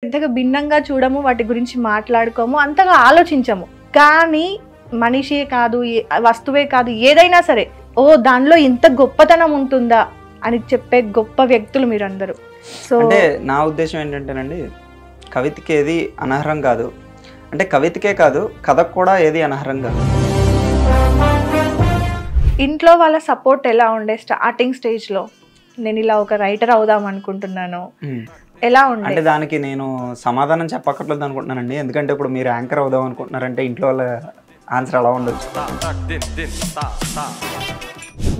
ఇంతగా భిన్నంగా చూడము, వాటి గురించి మాట్లాడుకోము, అంతగా ఆలోచించము. కానీ మనిషే కాదు, వస్తువే కాదు, ఏదైనా సరే ఓ దానిలో ఇంత గొప్పతనం ఉంటుందా అని చెప్పే గొప్ప వ్యక్తులు మీరందరూ. సో అంటే నా ఉద్దేశం ఏంటంటేనండి, కవితకి ఏది అనర్హం కాదు, అంటే కవితకే కాదు కథకు కూడా ఏది అనర్హం కాదు. ఇంట్లో వాళ్ళ సపోర్ట్ ఎలా ఉండే స్టార్టింగ్ స్టేజ్లో? నేను ఇలా ఒక రైటర్ అవుదాం అనుకుంటున్నాను, ఎలా ఉండే? అంటే దానికి నేను సమాధానం చెప్పక్కర్లేదు అనుకుంటున్నానండి. ఎందుకంటే ఇప్పుడు మీరు యాంకర్ అవుదాం అనుకుంటున్నారంటే ఇంట్లో వాళ్ళ ఆన్సర్ అలా ఉండొచ్చు.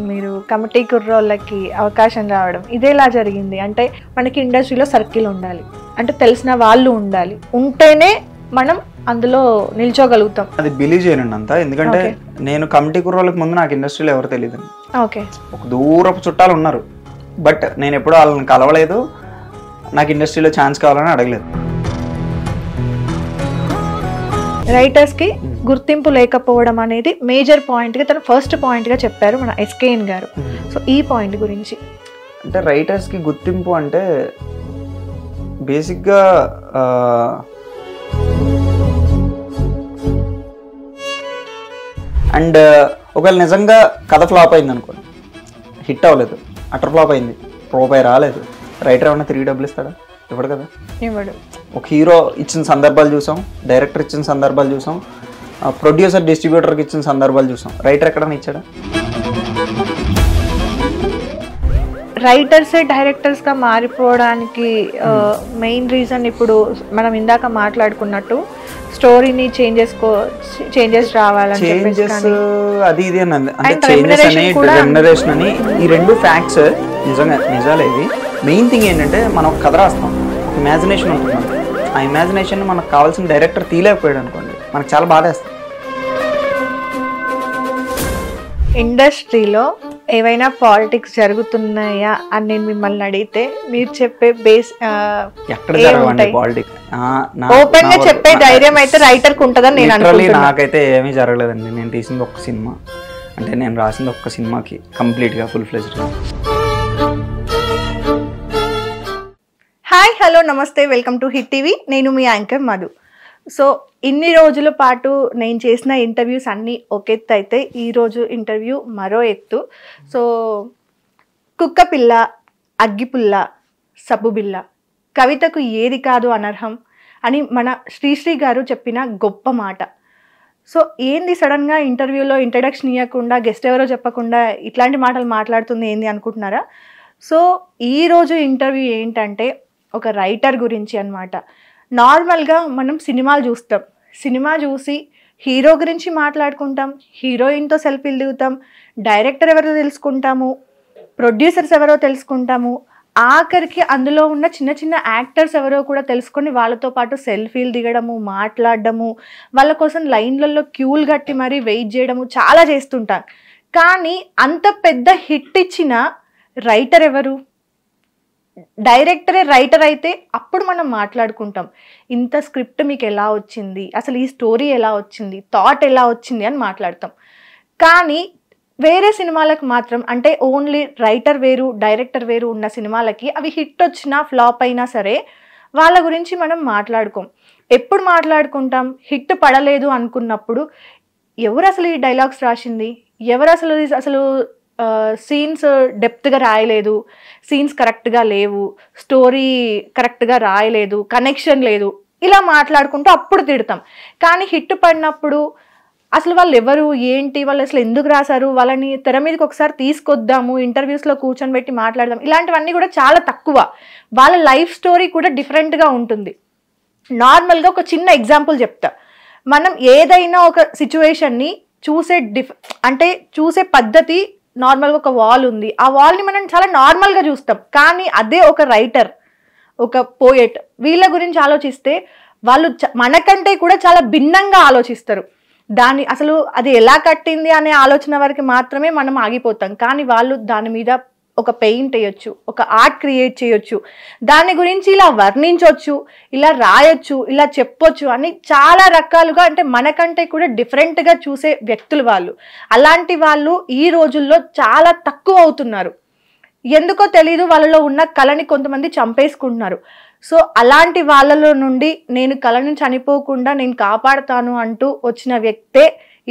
మీరు కమిటీ కుర్రోళ్ళకి అవకాశం రావడం ఇదేలా జరిగింది? అంటే మనకి ఇండస్ట్రీలో సర్కిల్ ఉండాలి, అంటే తెలిసిన వాళ్ళు ఉండాలి, ఉంటేనే మనం అందులో నిల్చోగలుగుతాం. అది బిలీవ్ చేయనండి అంతా. ఎందుకంటే నేను కమిటీ కుర్రోళ్ళకి ముందు నాకు ఇండస్ట్రీలో ఎవరు తెలియదు. ఓకే, ఒక దూరపు చుట్టాలు ఉన్నారు, బట్ నేను ఎప్పుడూ వాళ్ళని కలవలేదు, నాకు ఇండస్ట్రీలో ఛాన్స్ కావాలని అడగలేదు. రైటర్స్కి గుర్తింపు లేకపోవడం అనేది మేజర్ పాయింట్గా తను ఫస్ట్ పాయింట్గా చెప్పారు మన ఎస్కేఎన్ గారు. సో ఈ పాయింట్ గురించి అంటే రైటర్స్కి గుర్తింపు అంటే బేసిక్గా అండ్ ఒకవేళ నిజంగా కథ ఫ్లాప్ అయింది అనుకోండి, హిట్ అవ్వలేదు, అటర్ ఫ్లాప్ అయింది, రూపాయి రాలేదు, రైటర్ ఏమన్నా తిరిగి డబ్బులు ఇస్తాడా? ఇవ్వడు కదా. ఇవ్వడు. ఒక హీరో ఇచ్చిన సందర్భాలు చూసాం, డైరెక్టర్ ఇచ్చిన సందర్భాలు చూసాం, ప్రొడ్యూసర్ డిస్ట్రిబ్యూటర్కి ఇచ్చిన సందర్భాలు చూసాం. రైటర్ ఎక్కడన్నా ఇచ్చాడా? రైటర్సే డైరెక్టర్స్గా మారిపోవడానికి మెయిన్ రీజన్ ఇప్పుడు మనం ఇందాక మాట్లాడుకున్నట్టు స్టోరీని చేంజెస్ రావాలని చేంజెస్ అది ఇది అని. అంటే చేంజెస్ అని, రెమ్యునరేషన్ అని, ఈ రెండు ఫ్యాక్ట్స్ నిజాలే. ఇవి మెయిన్ థింగ్ ఏంటంటే మనం కథ రాస్తాం, ఇమాజినేషన్ ఉంటుంది మనకి. ఆ ఇమాజినేషన్ మనకు కావాల్సిన డైరెక్టర్ తీయలేకపోయాడు అనుకోండి, మనకు చాలా బాధేస్తుంది. ఇండస్ట్రీలో ఏవైనా పాలిటిక్స్ జరుగుతున్నాయా అని నేను మిమ్మల్ని అడిగితే మీరు చెప్పే బేస్ ఎక్కడ జరగవండి పాలిటిక్స్. ఓపెన్ గా చెప్పే ధైర్యం అయితే రైటర్ కు ఉంటుందని నేను అనుకుంటున్నాను. నాకైతే ఏమీ జరగలేదండి. నేను తీసింది ఒక్క సినిమా, అంటే నేను రాసింది ఒక్క సినిమాకి కంప్లీట్గా ఫుల్ ఫ్లెజ్డ్. హాయ్, హలో, నమస్తే, వెల్కమ్ టు హిట్ టీవీ. నేను మీ యాంకర్ మధు. సో ఇన్ని రోజుల పాటు నేను చేసిన ఇంటర్వ్యూస్ అన్నీ ఒక ఎత్తు అయితే ఈరోజు ఇంటర్వ్యూ మరో ఎత్తు. సో కుక్కపిల్ల, అగ్గిపుల్ల, సబ్బుబిల్ల, కవితకు ఏది కాదు అనర్హం అని మన శ్రీశ్రీ గారు చెప్పిన గొప్ప మాట. సో ఏంది సడన్గా ఇంటర్వ్యూలో ఇంట్రడక్షన్ ఇవ్వకుండా, గెస్ట్ ఎవరో చెప్పకుండా ఇట్లాంటి మాటలు మాట్లాడుతుంది ఏంది అనుకుంటున్నారా? సో ఈరోజు ఇంటర్వ్యూ ఏంటంటే ఒక రైటర్ గురించి అన్నమాట. నార్మల్గా మనం సినిమాలు చూస్తాం, సినిమా చూసి హీరో గురించి మాట్లాడుకుంటాం, హీరోయిన్తో సెల్ఫీలు దిగుతాం, డైరెక్టర్ ఎవరో తెలుసుకుంటాము, ప్రొడ్యూసర్స్ ఎవరో తెలుసుకుంటాము, ఆఖరికి అందులో ఉన్న చిన్న చిన్న యాక్టర్స్ ఎవరో కూడా తెలుసుకొని వాళ్ళతో పాటు సెల్ఫీలు దిగడము, మాట్లాడడము, వాళ్ళ కోసం లైన్లలో క్యూలు కట్టి మరీ వెయిట్ చేయడము చాలా చేస్తుంటాం. కానీ అంత పెద్ద హిట్ ఇచ్చిన రైటర్ ఎవరు? డైరెక్టరే రైటర్ అయితే అప్పుడు మనం మాట్లాడుకుంటాం, ఇంత స్క్రిప్ట్ మీకు ఎలా వచ్చింది, అసలు ఈ స్టోరీ ఎలా వచ్చింది, థాట్ ఎలా వచ్చింది అని మాట్లాడతాం. కానీ వేరే సినిమాలకు మాత్రం, అంటే ఓన్లీ రైటర్ వేరు డైరెక్టర్ వేరు ఉన్న సినిమాలకి అవి హిట్ వచ్చినా ఫ్లాప్ అయినా సరే వాళ్ళ గురించి మనం మాట్లాడుకోం. ఎప్పుడు మాట్లాడుకుంటాం? హిట్ పడలేదు అనుకున్నప్పుడు ఎవరు అసలు ఈ డైలాగ్స్ రాసింది, ఎవరు అసలు సీన్స్ డెప్త్గా రాయలేదు, సీన్స్ కరెక్ట్గా లేవు, స్టోరీ కరెక్ట్గా రాయలేదు, కనెక్షన్ లేదు, ఇలా మాట్లాడుకుంటూ అప్పుడు తిడతాం. కానీ హిట్ పడినప్పుడు అసలు వాళ్ళు ఎవరు, ఏంటి, వాళ్ళు అసలు ఎందుకు రాశారు, వాళ్ళని తెర మీదకి ఒకసారి తీసుకొద్దాము, ఇంటర్వ్యూస్లో కూర్చొని పెట్టి మాట్లాడదాం, ఇలాంటివన్నీ కూడా చాలా తక్కువ. వాళ్ళ లైఫ్ స్టోరీ కూడా డిఫరెంట్గా ఉంటుంది. నార్మల్గా ఒక చిన్న ఎగ్జాంపుల్ చెప్తా. మనం ఏదైనా ఒక సిచ్యువేషన్ని చూసే పద్ధతి నార్మల్గా ఒక వాల్ ఉంది, ఆ వాల్ని మనం చాలా నార్మల్గా చూస్తాం. కానీ అదే ఒక రైటర్, ఒక పోయెట్, వీళ్ళ గురించి ఆలోచిస్తే వాళ్ళు మనకంటే కూడా చాలా భిన్నంగా ఆలోచిస్తారు. దాన్ని అసలు అది ఎలా కట్టింది అనే ఆలోచన వరకు మాత్రమే మనం ఆగిపోతాం. కానీ వాళ్ళు దాని మీద ఒక పెయింట్ వేయొచ్చు, ఒక ఆర్ట్ క్రియేట్ చేయొచ్చు, దాని గురించి ఇలా వర్ణించవచ్చు, ఇలా రాయొచ్చు, ఇలా చెప్పొచ్చు అని చాలా రకాలుగా, అంటే మనకంటే కూడా డిఫరెంట్గా చూసే వ్యక్తులు వాళ్ళు. అలాంటి వాళ్ళు ఈ రోజుల్లో చాలా తక్కువ అవుతున్నారు. ఎందుకో తెలీదు, వాళ్ళలో ఉన్న కళని కొంతమంది చంపేసుకుంటున్నారు. సో అలాంటి వాళ్ళలో నుండి నేను కళను చనిపోకుండా నేను కాపాడుతాను అంటూ వచ్చిన వ్యక్తే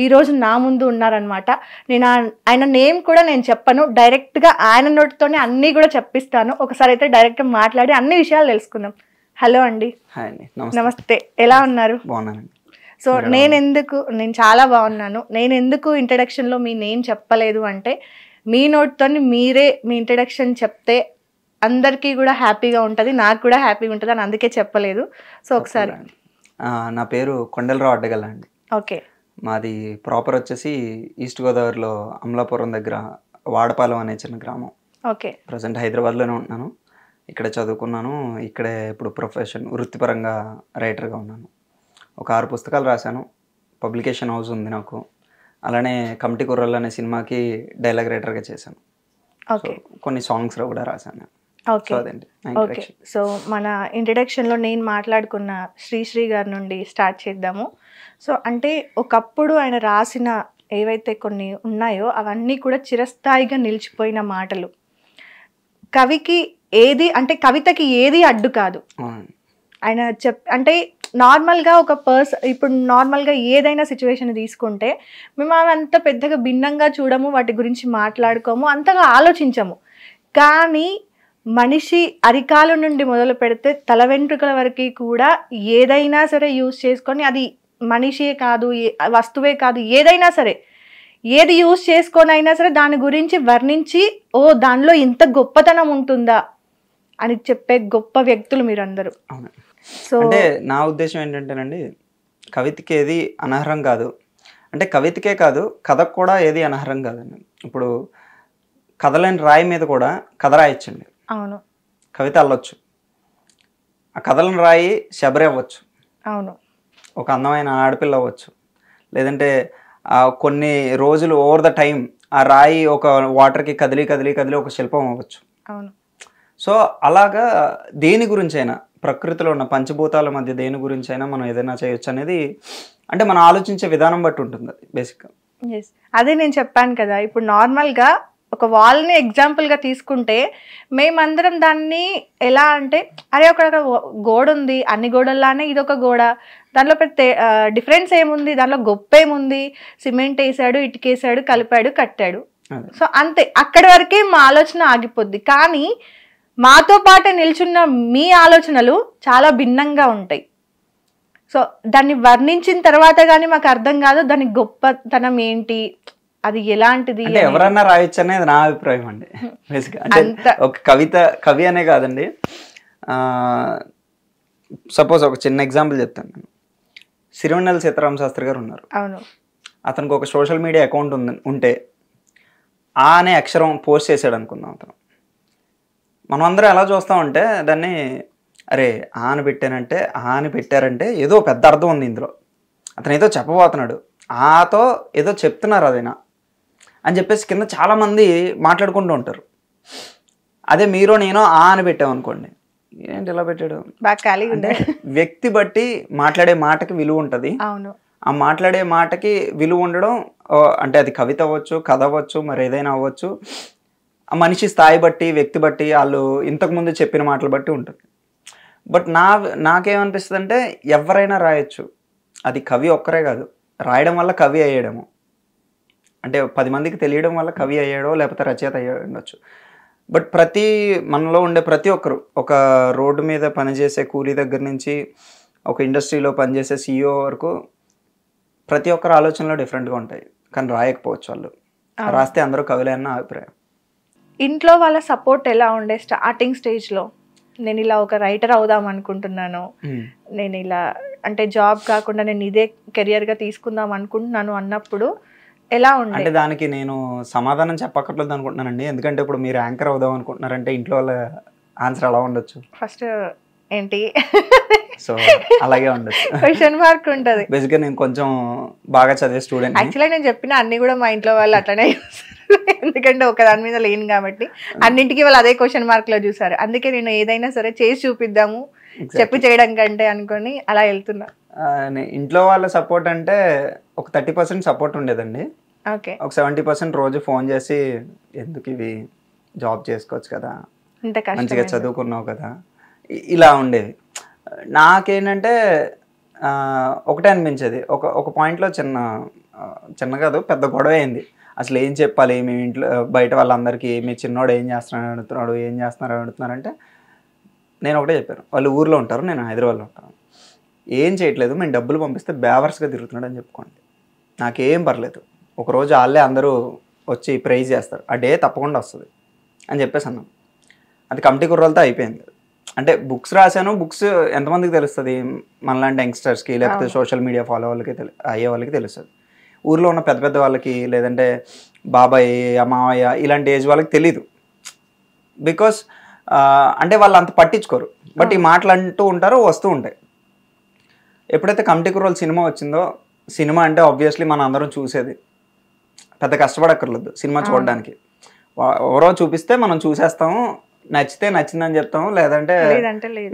ఈరోజు నా ముందు ఉన్నారనమాట. నేను ఆయన నేమ్ కూడా నేను చెప్పను, డైరెక్ట్గా ఆయన నోటితోనే అన్నీ కూడా చెప్పిస్తాను. ఒకసారి అయితే డైరెక్ట్గా మాట్లాడి అన్ని విషయాలు తెలుసుకుందాం. హలో అండి. నమస్తే, ఎలా ఉన్నారు? సో నేను చాలా బాగున్నాను. నేను ఎందుకు ఇంట్రడక్షన్లో మీ నేమ్ చెప్పలేదు అంటే, మీ నోటితో మీరే మీ ఇంట్రడక్షన్ చెప్తే అందరికీ కూడా హ్యాపీగా ఉంటుంది, నాకు కూడా హ్యాపీగా ఉంటుంది అని అందుకే చెప్పలేదు. సో ఒకసారి. నా పేరు కొండలరావు అడ్డగల్ల అండి. ఓకే. మాది ప్రాపర్ వచ్చేసి ఈస్ట్ గోదావరిలో అమలాపురం దగ్గర వాడపాలెం అనే చిన్న గ్రామం. ఓకే. ప్రజెంట్ హైదరాబాద్లోనే ఉంటున్నాను. ఇక్కడ చదువుకున్నాను. ఇక్కడే ఇప్పుడు వృత్తిపరంగా రైటర్గా ఉన్నాను. ఒక 6 పుస్తకాలు రాశాను. పబ్లికేషన్ హౌస్ ఉంది నాకు. అలానే కమిటీ కుర్రలు అనే సినిమాకి డైలాగ్ రైటర్గా చేశాను. ఓకే. కొన్ని సాంగ్స్ కూడా రాశాను. ఓకే. ఓకే. సో మన ఇంట్రడక్షన్లో నేను మాట్లాడుకున్న శ్రీశ్రీ గారి నుండి స్టార్ట్ చేద్దాము. సో అంటే ఒకప్పుడు ఆయన రాసిన ఏవైతే కొన్ని ఉన్నాయో అవన్నీ కూడా చిరస్థాయిగా నిలిచిపోయిన మాటలు. కవికి ఏది అంటే కవితకి ఏది అడ్డు కాదు. ఆయన అంటే నార్మల్గా ఒక ఇప్పుడు నార్మల్గా ఏదైనా సిచ్యువేషన్ తీసుకుంటే మేము అంత పెద్దగా భిన్నంగా చూడము, వాటి గురించి మాట్లాడుకోము, అంతగా ఆలోచించము. కానీ మనిషి అరికాలు నుండి మొదలు పెడితే తల వెంట్రుకల వరకు కూడా ఏదైనా సరే యూజ్ చేసుకొని, అది మనిషే కాదు, వస్తువే కాదు, ఏదైనా సరే ఏది యూజ్ చేసుకొని అయినా సరే దాని గురించి వర్ణించి ఓ దానిలో ఇంత గొప్పతనం ఉంటుందా అని చెప్పే గొప్ప వ్యక్తులు మీరందరూ. సో అంటే నా ఉద్దేశం ఏంటంటేనండి, కవితకి ఏది అనర్హం కాదు. అంటే కవితకే కాదు, కథకు కూడా ఏది అనర్హం కాదండి. ఇప్పుడు కథలేని రాయి మీద కూడా కథ రాయొచ్చండి. అవును. కవిత అల్లొచ్చు. ఆ కథలను రాయి శబరి అవ్వచ్చు. అవును. ఒక అందమైన ఆడపిల్ల అవ్వచ్చు. లేదంటే కొన్ని రోజులు ఓవర్ ద టైం ఆ రాయి ఒక వాటర్కి కదిలి కదిలి కదిలి ఒక శిల్పం అవ్వచ్చు. అవును. సో అలాగా దేని గురించి అయినా, ప్రకృతిలో ఉన్న పంచభూతాల మధ్య దేని గురించి అయినా మనం ఏదైనా చేయొచ్చు అనేది అంటే మనం ఆలోచించే విధానం బట్టి ఉంటుంది అది బేసిక్గా. అదే నేను చెప్పాను కదా, ఇప్పుడు నార్మల్గా ఒక వాల్ని ఎగ్జాంపుల్గా తీసుకుంటే మేమందరం దాన్ని ఎలా అంటే, అరే ఒక గోడ ఉంది, అన్ని గోడల్లానే ఇదొక గోడ, దాంట్లో పెద్ద డిఫరెన్స్ ఏముంది, దాంట్లో గొప్ప ఏముంది, సిమెంట్ వేసాడు, ఇటుకేసాడు, కలిపాడు, కట్టాడు. సో అంతే, అక్కడి వరకే మా ఆలోచన ఆగిపోద్ది. కానీ మాతో పాటు నిల్చున్న మీ ఆలోచనలు చాలా భిన్నంగా ఉంటాయి. సో దాన్ని వర్ణించిన తర్వాత కానీ మాకు అర్థం కాదు దాని గొప్పతనం ఏంటి, అది ఎలాంటిది. అంటే ఎవరన్నా రాయొచ్చు అనేది నా అభిప్రాయం అండి. అంటే ఒక కవి అనే కాదండి. సపోజ్ ఒక చిన్న ఎగ్జాంపుల్ చెప్తాను. నేను సిరివెన్నెల సీతారామ శాస్త్రి గారు ఉన్నారు. అవును. అతనికి ఒక సోషల్ మీడియా అకౌంట్ ఉంటే ఆ అనే అక్షరం పోస్ట్ చేశాడు అనుకుందాం. అతను మనం అందరం ఎలా చూస్తామంటే దాన్ని, అరే ఆ అని పెట్టానంటే, ఆ అని పెట్టారంటే ఏదో పెద్ద అర్థం ఉంది ఇందులో, అతను ఏదో చెప్పబోతున్నాడు, ఆతో ఏదో చెప్తున్నారు అదైనా అని చెప్పేసి కింద చాలామంది మాట్లాడుకుంటూ ఉంటారు. అదే మీరు నేను ఆ అని పెట్టామనుకోండి, ఏంటి ఇలా పెట్టాడు, వ్యక్తి బట్టి మాట్లాడే మాటకి విలువ ఉంటుంది. అవును. ఆ మాట్లాడే మాటకి విలువ ఉండడం అంటే అది కవిత అవ్వచ్చు, కథ అవ్వచ్చు, మరి ఏదైనా అవ్వచ్చు. ఆ మనిషి స్థాయి బట్టి, వ్యక్తి బట్టి, వాళ్ళు ఇంతకుముందు చెప్పిన మాటలు బట్టి ఉంటుంది. బట్ నాకేమనిపిస్తుంది అంటే ఎవరైనా రాయొచ్చు. అది కవి ఒక్కరే కాదు, రాయడం వల్ల కవి అయ్యడము, అంటే 10 మందికి తెలియడం వల్ల కవి అయ్యాడో లేకపోతే రచయిత అయ్యాడో ఉండొచ్చు. బట్ మనలో ఉండే ప్రతి ఒక్కరు, ఒక రోడ్డు మీద పనిచేసే కూలీ దగ్గర నుంచి ఒక ఇండస్ట్రీలో పనిచేసే CEO వరకు ప్రతి ఒక్కరు ఆలోచనలో డిఫరెంట్గా ఉంటాయి. కానీ రాయకపోవచ్చు వాళ్ళు, రాస్తే అందరూ కవిలే అన్న అభిప్రాయం. ఇంట్లో వాళ్ళ సపోర్ట్ ఎలా ఉండే స్టార్టింగ్ స్టేజ్లో? నేను ఇలా ఒక రైటర్ అవుదాం అనుకుంటున్నాను, నేను ఇలా అంటే జాబ్ కాకుండా నేను ఇదే కెరియర్గా తీసుకుందాం అనుకుంటున్నాను అన్నప్పుడు ఎలా ఉండే? అంటే దానికి నేను సమాధానం చెప్పక్కర్లేదు అనుకుంటున్నానండి. ఎందుకంటే ఇప్పుడు మీరు యాంకర్ అవుదాం అనుకుంటున్నారంటే ఇంట్లో వాళ్ళ ఆన్సర్ అలా ఉండొచ్చు. ఫస్ట్ ఏంటి, సో అలాగే ఉండొచ్చు, క్వశ్చన్ మార్క్ ఉంటుంది. బేసిక్గా నేను కొంచెం బాగా చదివే స్టూడెంట్. యాక్చువల్గా నేను చెప్పిన అన్ని కూడా మా ఇంట్లో వాళ్ళు అట్లనే చూస్తారు, ఎందుకంటే ఒక దాని మీద లేను కాబట్టి అన్నింటికి వాళ్ళు అదే క్వశ్చన్ మార్క్ లో చూసారు. అందుకే నేను ఏదైనా సరే చేసి చూపిద్దాము, చెప్పి చేయడం కంటే అనుకొని అలా వెళ్తున్నా. ఇంట్లో వాళ్ళ సపోర్ట్ అంటే ఒక 30% సపోర్ట్ ఉండేదండి. ఓకే. ఒక 70% రోజు ఫోన్ చేసి, ఎందుకు ఇవి, జాబ్ చేసుకోవచ్చు కదా, మంచిగా చదువుకున్నావు కదా, ఇలా ఉండేది. నాకేంటంటే ఒకటే అనిపించేది, ఒక పాయింట్లో చిన్న కాదు పెద్ద గొడవ అయింది. అసలు ఏం చెప్పాలి మేము ఇంట్లో బయట వాళ్ళందరికీ, మీ చిన్నోడు ఏం చేస్తున్నారు అడుగుతున్నారంటే నేను ఒకటే చెప్పాను, వాళ్ళు ఊర్లో ఉంటారు, నేను హైదరాబాద్లో ఉంటాను, ఏం చేయట్లేదు, మేము డబ్బులు పంపిస్తే బేవర్స్గా తిరుగుతున్నాడు అని చెప్పుకోండి, నాకేం పర్లేదు, ఒకరోజు వాళ్ళే అందరూ వచ్చి ప్రైజ్ చేస్తారు, ఆ డే తప్పకుండా వస్తుంది అని చెప్పేసి అన్నాను. అది కమిటీ కుర్రలతో అయిపోయింది. అంటే బుక్స్ రాశాను, బుక్స్ ఎంతమందికి తెలుస్తుంది, మనలాంటి యంగ్స్టర్స్కి లేకపోతే సోషల్ మీడియా ఫాలో అయ్యే వాళ్ళకి తెలుస్తుంది. ఊర్లో ఉన్న పెద్ద పెద్ద వాళ్ళకి లేదంటే బాబాయ్ మావయ్య ఇలాంటి ఏజ్ వాళ్ళకి తెలీదు. బికాస్ అంటే వాళ్ళు అంత పట్టించుకోరు. బట్ ఈ మాటలు అంటూ ఉంటారు, వస్తూ ఉంటాయి. ఎప్పుడైతే కమిటీ కుర్రోలు సినిమా వచ్చిందో, సినిమా అంటే ఆబ్వియస్లీ మనం అందరం చూసేది, పెద్ద కష్టపడక్కర్లేదు సినిమా చూడడానికి. ఎవరో చూపిస్తే మనం చూసేస్తాము, నచ్చితే నచ్చిందని చెప్తాము, లేదంటే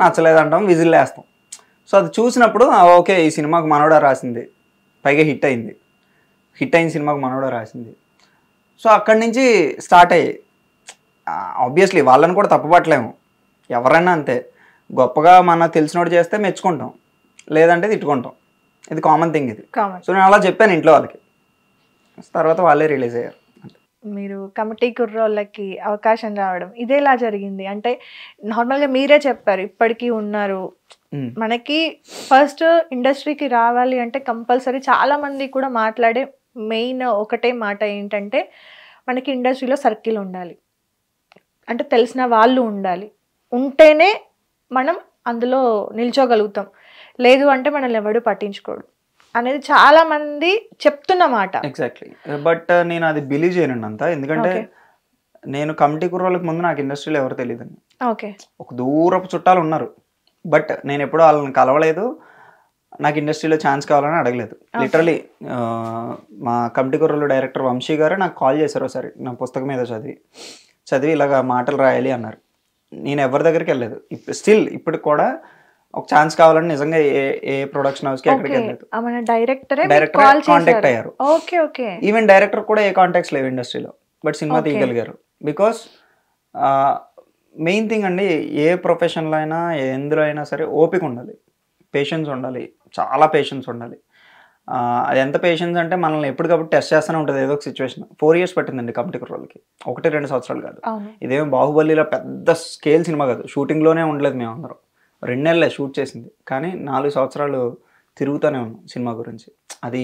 నచ్చలేదంటాం, విజిల్ వేస్తాం. సో అది చూసినప్పుడు ఓకే ఈ సినిమాకు మనోడా రాసింది, పైగా హిట్ అయిన సినిమాకు మనోడా రాసింది. సో అక్కడి నుంచి స్టార్ట్ అయ్యాయి. ఆబ్వియస్లీ వాళ్ళని కూడా తప్పుపట్టలేము, ఎవరైనా అంతే. గొప్పగా మన తెలిసినోడు చేస్తే మెచ్చుకుంటాం, లేదంటే తిట్టుకుంటాం, ఇది కామన్ థింగ్ ఇది. సో నేను అలా చెప్పాను ఇంట్లో వాళ్ళకి, తర్వాత వాళ్ళే రిలీజ్ అయ్యారు. మీరు కమిటీ కుర్రోళ్ళకి అవకాశం రావడం ఇదేలా జరిగింది అంటే, నార్మల్గా మీరే చెప్పారు ఇప్పటికీ ఉన్నారు. మనకి ఫస్ట్ ఇండస్ట్రీకి రావాలి అంటే కంపల్సరీ చాలా మంది కూడా మాట్లాడే మెయిన్ ఒకటే మాట ఏంటంటే, మనకి ఇండస్ట్రీలో సర్కిల్ ఉండాలి, అంటే తెలిసిన వాళ్ళు ఉండాలి, ఉంటేనే మనం అందులో నిల్చోగలుగుతాం, లేదు అంటే మనల్ని ఎవడు పట్టించుకోడు అనేది చాలా మంది చెప్తున్న మాట. ఎగ్జాక్ట్లీ. బట్ నేను అది బిలీవ్ చేయనండి అంతా. ఎందుకంటే నేను కమిటీ కుర్రోళ్ళకి ముందు నాకు ఇండస్ట్రీలో ఎవరు తెలియదండి. ఓకే, ఒక దూరపు చుట్టాలు ఉన్నారు, బట్ నేను ఎప్పుడూ వాళ్ళని కలవలేదు, నాకు ఇండస్ట్రీలో ఛాన్స్ కావాలని అడగలేదు. లిటరలీ మా కమిటీ కుర్రోళ్ళు డైరెక్టర్ వంశీ గారు నాకు కాల్ చేశారు ఒకసారి, నా పుస్తకం మీద చదివి ఇలాగ మాటలు రాయాలి అన్నారు. నేను ఎవరి దగ్గరికి వెళ్ళలేదు, స్టిల్ ఇప్పటికి కూడా ఒక ఛాన్స్ కావాలని నిజంగా ఏ ప్రొడక్షన్ హౌస్కి ఎక్కడికి వెళ్ళలేదు. డైరెక్టర్ కాంటాక్ట్ అయ్యారు. ఈవెన్ డైరెక్టర్ కూడా ఏ కాంటాక్ట్స్ లేవు ఇండస్ట్రీలో, బట్ సినిమా తీయగలిగారు. బికాస్ మెయిన్ థింగ్ అండి, ఏ ప్రొఫెషన్లో అయినా ఎందులో అయినా సరే ఓపిక ఉండాలి, పేషెన్స్ ఉండాలి, చాలా పేషెన్స్ ఉండాలి. అది ఎంత పేషెన్స్ అంటే మనల్ని ఎప్పటికప్పుడు టెస్ట్ చేస్తూనే ఉంటుంది ఏదో ఒక సిచ్యువేషన్. 4 years పట్టిందండి కమిటీ కుర్రోళ్ళకి, 1-2 సంవత్సరాలు కాదు. ఇదేమో బాహుబలిలో పెద్ద స్కేల్ సినిమా కాదు, షూటింగ్లోనే ఉండలేదు మేము అందరం, 2 నెలలే షూట్ చేసింది, కానీ 4 సంవత్సరాలు తిరుగుతూనే ఉన్నాం సినిమా గురించి. అది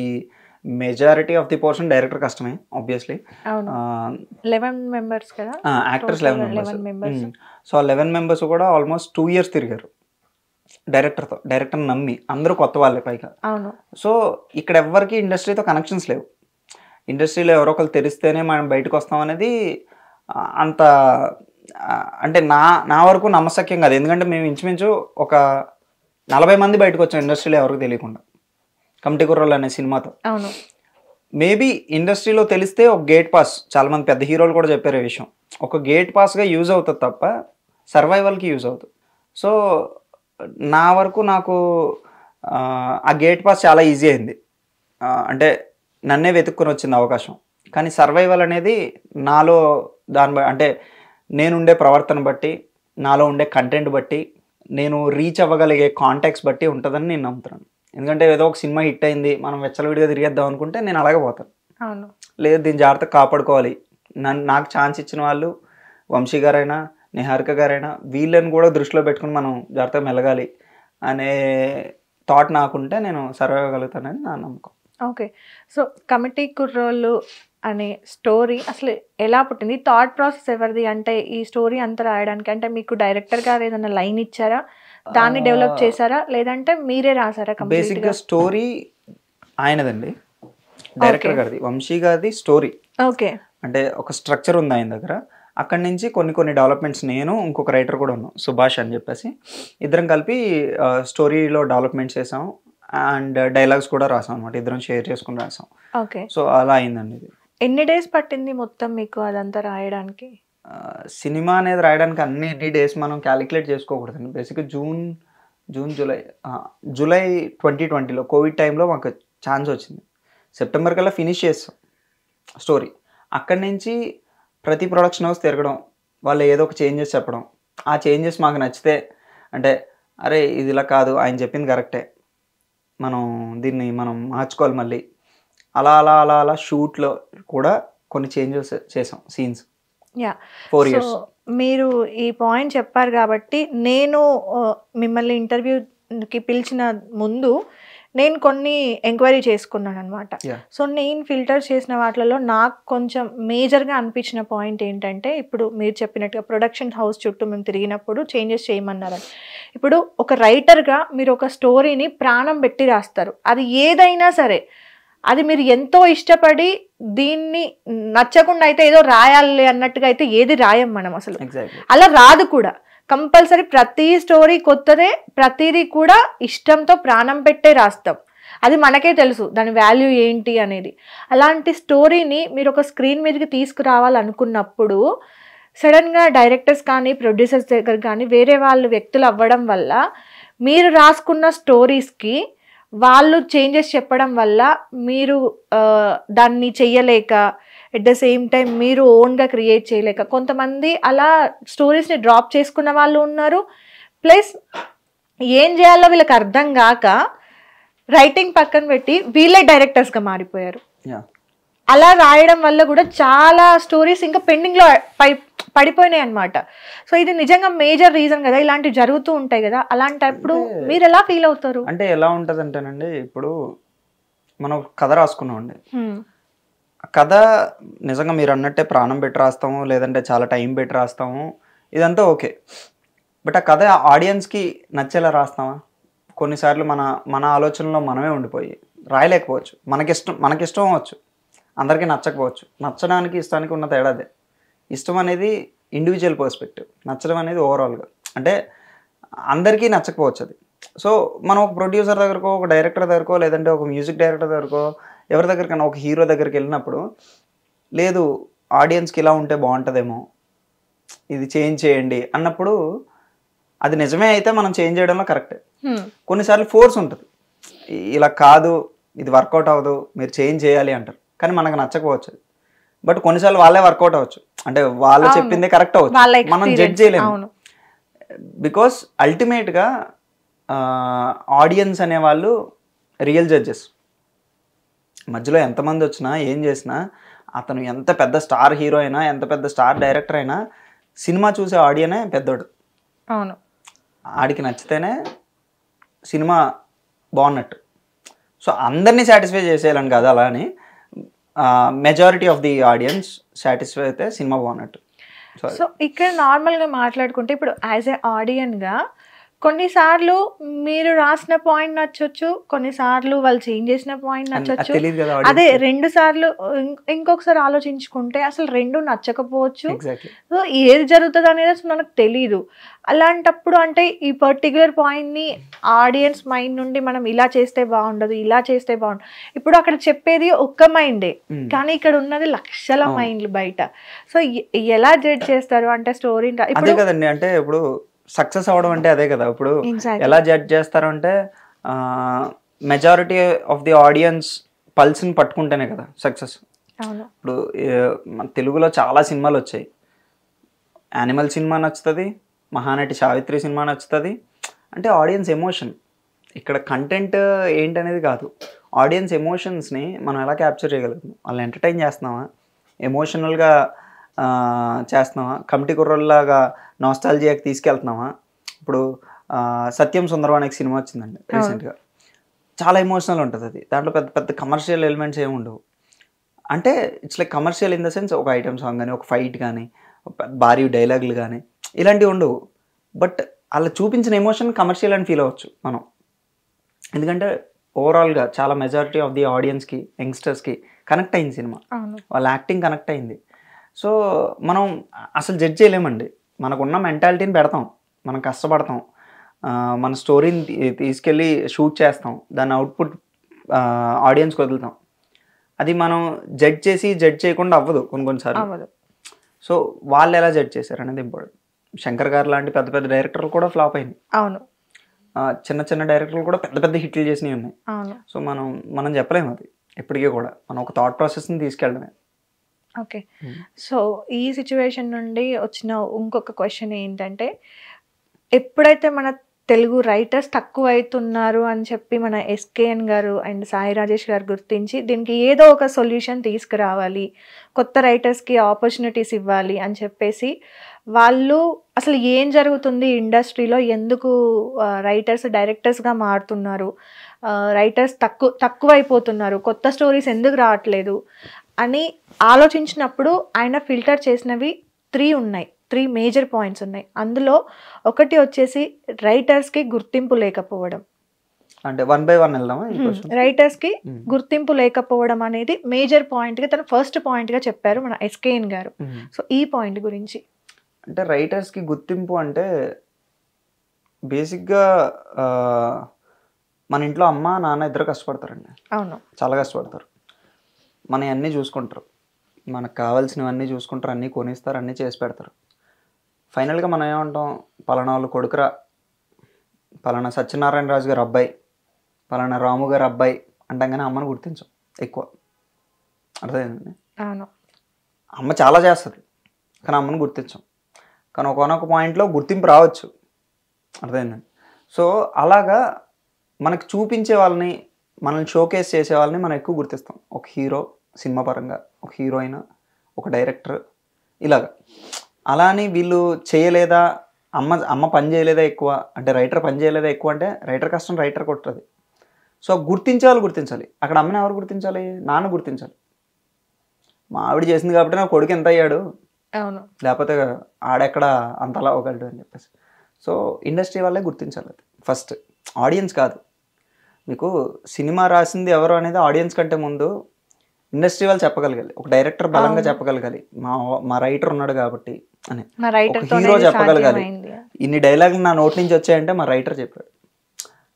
majority of the portion director కష్టమే ఆబ్వియస్లీ. 11 members కదా, యాక్టర్స్ 11 members. సో 11 members కూడా ఆల్మోస్ట్ 2 years తిరిగారు డైరెక్టర్ నమ్మి. అందరూ కొత్త వాళ్ళే పైగా. సో ఇక్కడ ఎవ్వరికి ఇండస్ట్రీతో కనెక్షన్స్ లేవు. ఇండస్ట్రీలో ఎవరో ఒకరు తెలిస్తేనే మనం బయటకు వస్తాం అనేది అంత అంటే నా వరకు నమ్మశక్యం కాదు. ఎందుకంటే మేము ఇంచుమించు ఒక 40 మంది బయటకు వచ్చాం ఇండస్ట్రీలో ఎవరికి తెలియకుండా కమిటీ కుర్రోళ్ళు అనే సినిమాతో. మేబీ ఇండస్ట్రీలో తెలిస్తే ఒక గేట్ పాస్, చాలామంది పెద్ద హీరోలు కూడా చెప్పారు ఈ విషయం, ఒక గేట్ పాస్గా యూజ్ అవుతుంది తప్ప సర్వైవల్కి యూజ్ అవుతుంది. సో నా వరకు నాకు ఆ గేట్ పాస్ చాలా ఈజీ అయింది, అంటే నన్నే వెతుక్కుని వచ్చింది అవకాశం. కానీ సర్వైవల్ అనేది నాలో అంటే నేనుండే ప్రవర్తన బట్టి, నాలో ఉండే కంటెంట్ బట్టి, నేను రీచ్ అవ్వగలిగే కాంటాక్ట్స్ బట్టి ఉంటుందని నేను నమ్ముతున్నాను. ఎందుకంటే ఏదో ఒక సినిమా హిట్ అయింది, మనం వెచ్చలవిడిగా తిరిగేద్దాం అనుకుంటే నేను అలాగే పోతాను. లేదు, దీన్ని జాగ్రత్తగా కాపాడుకోవాలి, నాకు ఛాన్స్ ఇచ్చిన వాళ్ళు వంశీ గారైనా నిహారిక గారైనా వీళ్ళని కూడా దృష్టిలో పెట్టుకుని మనం జాగ్రత్తగా మెలగాలి అనే థాట్ నాకుంటే నేను సర్వైవ్ అవ్వగలుగుతానని నా నమ్మకం. ఓకే, సో కమిటీ కుర్రోళ్ళు అనే స్టోరీ అసలు ఎలా పుట్టింది? థాట్ ప్రాసెస్ ఎవరిది? అంటే ఈ స్టోరీ అంతా రాయడానికి అంటే మీకు డైరెక్టర్ గారు ఏదైనా లైన్ ఇచ్చారా, దాన్ని డెవలప్ చేశారా, లేదంటే మీరే రాసారా? బేసిక్గా స్టోరీ ఆయనదండి, డైరెక్టర్ గారిది, వంశీ గారిది స్టోరీ. ఓకే, అంటే ఒక స్ట్రక్చర్ ఉంది ఆయన దగ్గర. అక్కడి నుంచి కొన్ని డెవలప్మెంట్స్, నేను ఇంకొక రైటర్ కూడా ఉన్నాం సుభాష్ అని చెప్పేసి, ఇద్దరం కలిపి స్టోరీలో డెవలప్మెంట్స్ చేసాం అండ్ డైలాగ్స్ కూడా రాసాం అనమాట, ఇద్దరం షేర్ చేసుకుని రాసాం. ఓకే, సో అలా అయిందండి ఇది. ఎన్ని డేస్ పట్టింది మొత్తం మీకు అదంతా రాయడానికి? సినిమా అనేది రాయడానికి ఎన్ని డేస్ మనం క్యాలిక్యులేట్ చేసుకోకూడదండి. బేసిక్గా జూలై 2020లో కోవిడ్ టైంలో మాకు ఛాన్స్ వచ్చింది. సెప్టెంబర్ కల్లా ఫినిష్ చేస్తాం స్టోరీ. అక్కడి నుంచి ప్రతి ప్రొడక్షన్ హౌస్ తిరగడం, వాళ్ళు ఏదో ఒక చేంజెస్ చెప్పడం, ఆ చేంజెస్ మాకు నచ్చితే అంటే అరే ఇది ఇలా కాదు, ఆయన చెప్పింది కరెక్టే, మనం దీన్ని మనం మార్చుకోవాలి మళ్ళీ, అలా అలా అలా అలా షూట్లో కూడా కొన్ని చేంజెస్ చేసాం సీన్స్. Yeah 4 years. మీరు ఈ పాయింట్ చెప్పారు కాబట్టి నేను మిమ్మల్ని ఇంటర్వ్యూకి పిలిచిన ముందు నేను కొన్ని ఎంక్వైరీ చేసుకున్నాను అనమాట. సో నేను ఫిల్టర్ చేసిన వాటిలో నాకు కొంచెం మేజర్గా అనిపించిన పాయింట్ ఏంటంటే, ఇప్పుడు మీరు చెప్పినట్టుగా ప్రొడక్షన్ హౌస్ చుట్టూ మేము తిరిగినప్పుడు చేంజెస్ చేయమన్నారని. ఇప్పుడు ఒక రైటర్గా మీరు ఒక స్టోరీని ప్రాణం పెట్టి రాస్తారు, అది ఏదైనా సరే, అది మీరు ఎంతో ఇష్టపడి దీన్ని నచ్చకుండా అయితే ఏదో రాయాలి అన్నట్టుగా అయితే ఏది రాయం మనం అసలు, అలా రాదు కూడా. కంపల్సరీ ప్రతి స్టోరీ కొత్తదే, ప్రతిదీ కూడా ఇష్టంతో ప్రాణం పెట్టే రాస్తాం, అది మనకే తెలుసు దాని వాల్యూ ఏంటి అనేది. అలాంటి స్టోరీని మీరు ఒక స్క్రీన్ మీదకి తీసుకురావాలనుకున్నప్పుడు సడన్గా డైరెక్టర్స్ కానీ ప్రొడ్యూసర్స్ దగ్గర కానీ వేరే వాళ్ళు వ్యక్తులు అవ్వడం వల్ల మీరు రాసుకున్న స్టోరీస్కి వాళ్ళు చేంజెస్ చెప్పడం వల్ల మీరు దాన్ని చెయ్యలేక, ఎట్ ద సేమ్ టైం మీరు ఓన్గా క్రియేట్ చేయలేక కొంతమంది అలా స్టోరీస్ని డ్రాప్ చేసుకున్న వాళ్ళు ఉన్నారు. ప్లస్ ఏం చేయాలో వీళ్ళకి అర్థం కాక రైటింగ్ పక్కన పెట్టి వీళ్ళే డైరెక్టర్స్గా మారిపోయారు. అలా రాయడం వల్ల కూడా చాలా స్టోరీస్ ఇంకా పెండింగ్లో పడిపోయినాయి అనమాట. సో ఇది నిజంగా మేజర్ రీజన్ కదా, ఇలాంటివి జరుగుతూ ఉంటాయి కదా. అలాంటప్పుడు మీరు ఎలా ఫీల్ అవుతారు? అంటే ఎలా ఉంటుంది అంటేనండి, ఇప్పుడు మనం కథ రాసుకున్నామండి, కథ నిజంగా మీరు అన్నట్టే ప్రాణం పెట్టి రాస్తాము, లేదంటే చాలా టైం పెట్టి రాస్తాము, ఇదంతా ఓకే. బట్ ఆ కథ ఆడియన్స్కి నచ్చేలా రాస్తామా? కొన్నిసార్లు మన ఆలోచనలో మనమే ఉండిపోయి రాయలేకపోవచ్చు. మనకిష్టం అవ్వచ్చు, అందరికీ నచ్చకపోవచ్చు. నచ్చడానికి ఇష్టానికి ఉన్న తేడాదే. ఇష్టం అనేది ఇండివిజువల్ పర్స్పెక్టివ్, నచ్చడం అనేది ఓవరాల్గా. అంటే అందరికీ నచ్చకపోవచ్చు అది. సో మనం ఒక ప్రొడ్యూసర్ దగ్గరకో, ఒక డైరెక్టర్ దగ్గరకో, లేదంటే ఒక మ్యూజిక్ డైరెక్టర్ దగ్గరకో, ఎవరి దగ్గరికైనా ఒక హీరో దగ్గరికి వెళ్ళినప్పుడు, లేదు ఆడియన్స్కి ఇలా ఉంటే బాగుంటుందేమో, ఇది చేంజ్ చేయండి అన్నప్పుడు అది నిజమే అయితే మనం చేంజ్ చేయడంలో కరెక్టే. కొన్నిసార్లు ఫోర్స్ ఉంటుంది, ఇలా కాదు, ఇది వర్కౌట్ అవ్వదు, మీరు చేంజ్ చేయాలి అంటారు, కానీ మనకు నచ్చకపోవచ్చు. బట్ కొన్నిసార్లు వాళ్ళే వర్కౌట్ అవ్వచ్చు, అంటే వాళ్ళు చెప్పిందే కరెక్ట్ అవ్వచ్చు, మనం జడ్జ్ చేయలేము. బికాస్ అల్టిమేట్గా ఆడియన్స్ అనేవాళ్ళు రియల్ జడ్జెస్. మధ్యలో ఎంతమంది వచ్చినా ఏం చేసినా, అతను ఎంత పెద్ద స్టార్ హీరో అయినా, ఎంత పెద్ద స్టార్ డైరెక్టర్ అయినా, సినిమా చూసే ఆడియనే పెద్దోడు. అవును, ఆడికి నచ్చితేనే సినిమా బాగున్నట్టు. సో అందరినీ సాటిస్ఫై చేసేయాలని కాదు, అలా అని majority of the audience satisfy అయితే సినిమా బాగున్నట్టు. సో ఇక్కడ నార్మల్గా మాట్లాడుకుంటే, ఇప్పుడు యాజ్ ఏ ఆడియన్గా కొన్నిసార్లు మీరు రాసిన పాయింట్ నచ్చొచ్చు, కొన్నిసార్లు వాళ్ళు చేంజ్ చేసిన పాయింట్ నచ్చొచ్చు. అదే 2 సార్లు ఇంకొకసారి ఆలోచించుకుంటే అసలు 2 నచ్చకపోవచ్చు. సో ఏది జరుగుతుంది అనేది అసలు మనకు తెలీదు. అలాంటప్పుడు అంటే ఈ పర్టికులర్ పాయింట్ని ఆడియన్స్ మైండ్ నుండి మనం ఇలా చేస్తే బాగుండదు, ఇలా చేస్తే బాగుండదు. ఇప్పుడు అక్కడ చెప్పేది ఒక్క మైండే, కానీ ఇక్కడ ఉన్నది లక్షల మైండ్లు బయట. సో ఎలా జడ్జ్ చేస్తారు అంటే స్టోరీ? అదే కదండి, అంటే ఇప్పుడు సక్సెస్ అవ్వడం అంటే అదే కదా. ఇప్పుడు ఎలా జడ్జ్ చేస్తారు అంటే, మెజారిటీ ఆఫ్ ది ఆడియన్స్ పల్స్ని పట్టుకుంటేనే కదా సక్సెస్. ఇప్పుడు మన తెలుగులో చాలా సినిమాలు వచ్చాయి. యానిమల్ సినిమా నచ్చుతుంది, మహానటి సావిత్రి సినిమా నచ్చుతుంది. అంటే ఆడియన్స్ ఎమోషన్, ఇక్కడ కంటెంట్ ఏంటనేది కాదు, ఆడియన్స్ ఎమోషన్స్ని మనం ఎలా క్యాప్చర్ చేయగలుగుతాం, వాళ్ళని ఎంటర్టైన్ చేస్తున్నామా, ఎమోషనల్గా చేస్తున్నామా, కమిటీ కుర్రల్లాగా నాస్టాల్జియాకి తీసుకెళ్తున్నామా. ఇప్పుడు సత్యం సుందరం అనే సినిమా వచ్చిందండి రీసెంట్గా, చాలా ఎమోషనల్ ఉంటుంది అది. దాంట్లో పెద్ద పెద్ద కమర్షియల్ ఎలిమెంట్స్ ఏమి ఉండవు. అంటే it's like commercial in the sense, ఒక ఐటమ్ సాంగ్ కానీ, ఒక ఫైట్ కానీ, భారీ డైలాగులు కానీ, ఇలాంటివి ఉండవు. బట్ అలా చూపించిన ఎమోషన్ కమర్షియల్ అని ఫీల్ అవ్వచ్చు మనం, ఎందుకంటే ఓవరాల్గా చాలా మెజారిటీ ఆఫ్ ది ఆడియన్స్కి, యంగ్స్టర్స్కి కనెక్ట్ అయింది సినిమా, వాళ్ళ యాక్టింగ్ కనెక్ట్ అయింది. సో మనం అసలు జడ్జ్ చేయలేమండి. మనకున్న మెంటాలిటీని పెడతాం, మనం కష్టపడతాం, మన స్టోరీని తీసుకెళ్ళి షూట్ చేస్తాం, దాని అవుట్పుట్ ఆడియన్స్కి వదులుతాం. అది మనం జడ్జ్ చేయకుండా అవ్వదు కొన్నిసార్లు. సో వాళ్ళు ఎలా జడ్జ్ చేశారు అనేది ఇంపార్టెంట్. శంకర్ గారు లాంటి పెద్ద పెద్ద డైరెక్టర్లు కూడా ఫ్లాప్ అయింది. అవును, చిన్న చిన్న డైరెక్టర్లు కూడా పెద్ద పెద్ద హిట్లు చేసినవి ఉన్నాయి. సో మనం చెప్పలేము అది ఎప్పటికీ కూడా. మనం ఒక థాట్ ప్రాసెస్ని తీసుకెళ్ళడమే. ఓకే, సో ఈ సిచ్యువేషన్ నుండి వచ్చిన ఇంకొక క్వశ్చన్ ఏంటంటే, ఎప్పుడైతే మన తెలుగు రైటర్స్ తక్కువ అవుతున్నారు అని చెప్పి మన ఎస్కేఎన్ గారు అండ్ సాయి రాజేష్ గారు గుర్తించి దీనికి ఏదో ఒక సొల్యూషన్ తీసుకురావాలి, కొత్త రైటర్స్కి ఆపర్చునిటీస్ ఇవ్వాలి అని చెప్పేసి వాళ్ళు అసలు ఏం జరుగుతుంది ఇండస్ట్రీలో, ఎందుకు రైటర్స్ డైరెక్టర్స్గా మారుతున్నారు, రైటర్స్ తక్కువైపోతున్నారు, కొత్త స్టోరీస్ ఎందుకు రావట్లేదు అని ఆలోచించినప్పుడు ఆయన ఫిల్టర్ చేసినవి 3 మేజర్ పాయింట్స్ ఉన్నాయి. అందులో ఒకటి వచ్చేసి రైటర్స్కి గుర్తింపు లేకపోవడం. అంటే 1 by 1 వెళ్దామా? రైటర్స్కి గుర్తింపు లేకపోవడం అనేది మేజర్ పాయింట్గా తన ఫస్ట్ పాయింట్గా చెప్పారు మన ఎస్కేఎన్ గారు. సో ఈ పాయింట్ గురించి అంటే రైటర్స్కి గుర్తింపు అంటే బేసిక్గా మన ఇంట్లో అమ్మ నాన్న ఇద్దరు కష్టపడతారండి. అవును, చాలా కష్టపడతారు. మన అన్నీ చూసుకుంటారు, మనకు కావాల్సినవన్నీ చూసుకుంటారు, అన్నీ కొనిస్తారు, అన్నీ చేసి పెడతారు. ఫైనల్గా మనం ఏమంటాం, పలానా వాళ్ళు కొడుకురా, పలానా సత్యనారాయణ రాజు గారు అబ్బాయి, పలానా రాము గారు అబ్బాయి అంటాం, కానీ అమ్మను గుర్తించాం ఎక్కువ. అర్థమైందండి? అవును, అమ్మ చాలా చేస్తుంది కానీ అమ్మను గుర్తించాం. కానీ ఒకనొక పాయింట్లో గుర్తింపు రావచ్చు. అర్థమైందండి? సో అలాగా మనకు చూపించే వాళ్ళని, మనల్ని షోకేస్ చేసే వాళ్ళని మనం ఎక్కువ గుర్తిస్తాం. ఒక హీరో సినిమా పరంగా, ఒక హీరోయిన్, ఒక డైరెక్టర్, ఇలాగా. అలా అని వీళ్ళు చేయలేదా, అమ్మ పని చేయలేదా ఎక్కువ అంటే, రైటర్ పని చేయలేదా ఎక్కువ అంటే, రైటర్ కష్టం రైటర్ కొట్టదు. సో గుర్తించే వాళ్ళు గుర్తించాలి. అక్కడ అమ్మని ఎవరు గుర్తించాలి? నాన్న గుర్తించాలి. మా ఆవిడ చేసింది కాబట్టి నా కొడుకు ఎంత అయ్యాడు, అవును, లేకపోతే ఆడెక్కడ అంతలా అవ్వగలడు అని చెప్పేసి. సో ఇండస్ట్రీ వాళ్ళే గుర్తించాలి. అది ఫస్ట్, ఆడియన్స్ కాదు. మీకు సినిమా రాసింది ఎవరు అనేది ఆడియన్స్ కంటే ముందు ఇండస్ట్రీ వాళ్ళు చెప్పగలగాలి. ఒక డైరెక్టర్ బలంగా చెప్పగలగాలి, మా రైటర్ ఉన్నాడు కాబట్టి అని. ఒక హీరో చెప్పగలగాలి, ఇన్ని డైలాగులు నా నోటి నుంచి వచ్చాయంటే మా రైటర్ చెప్పాడు.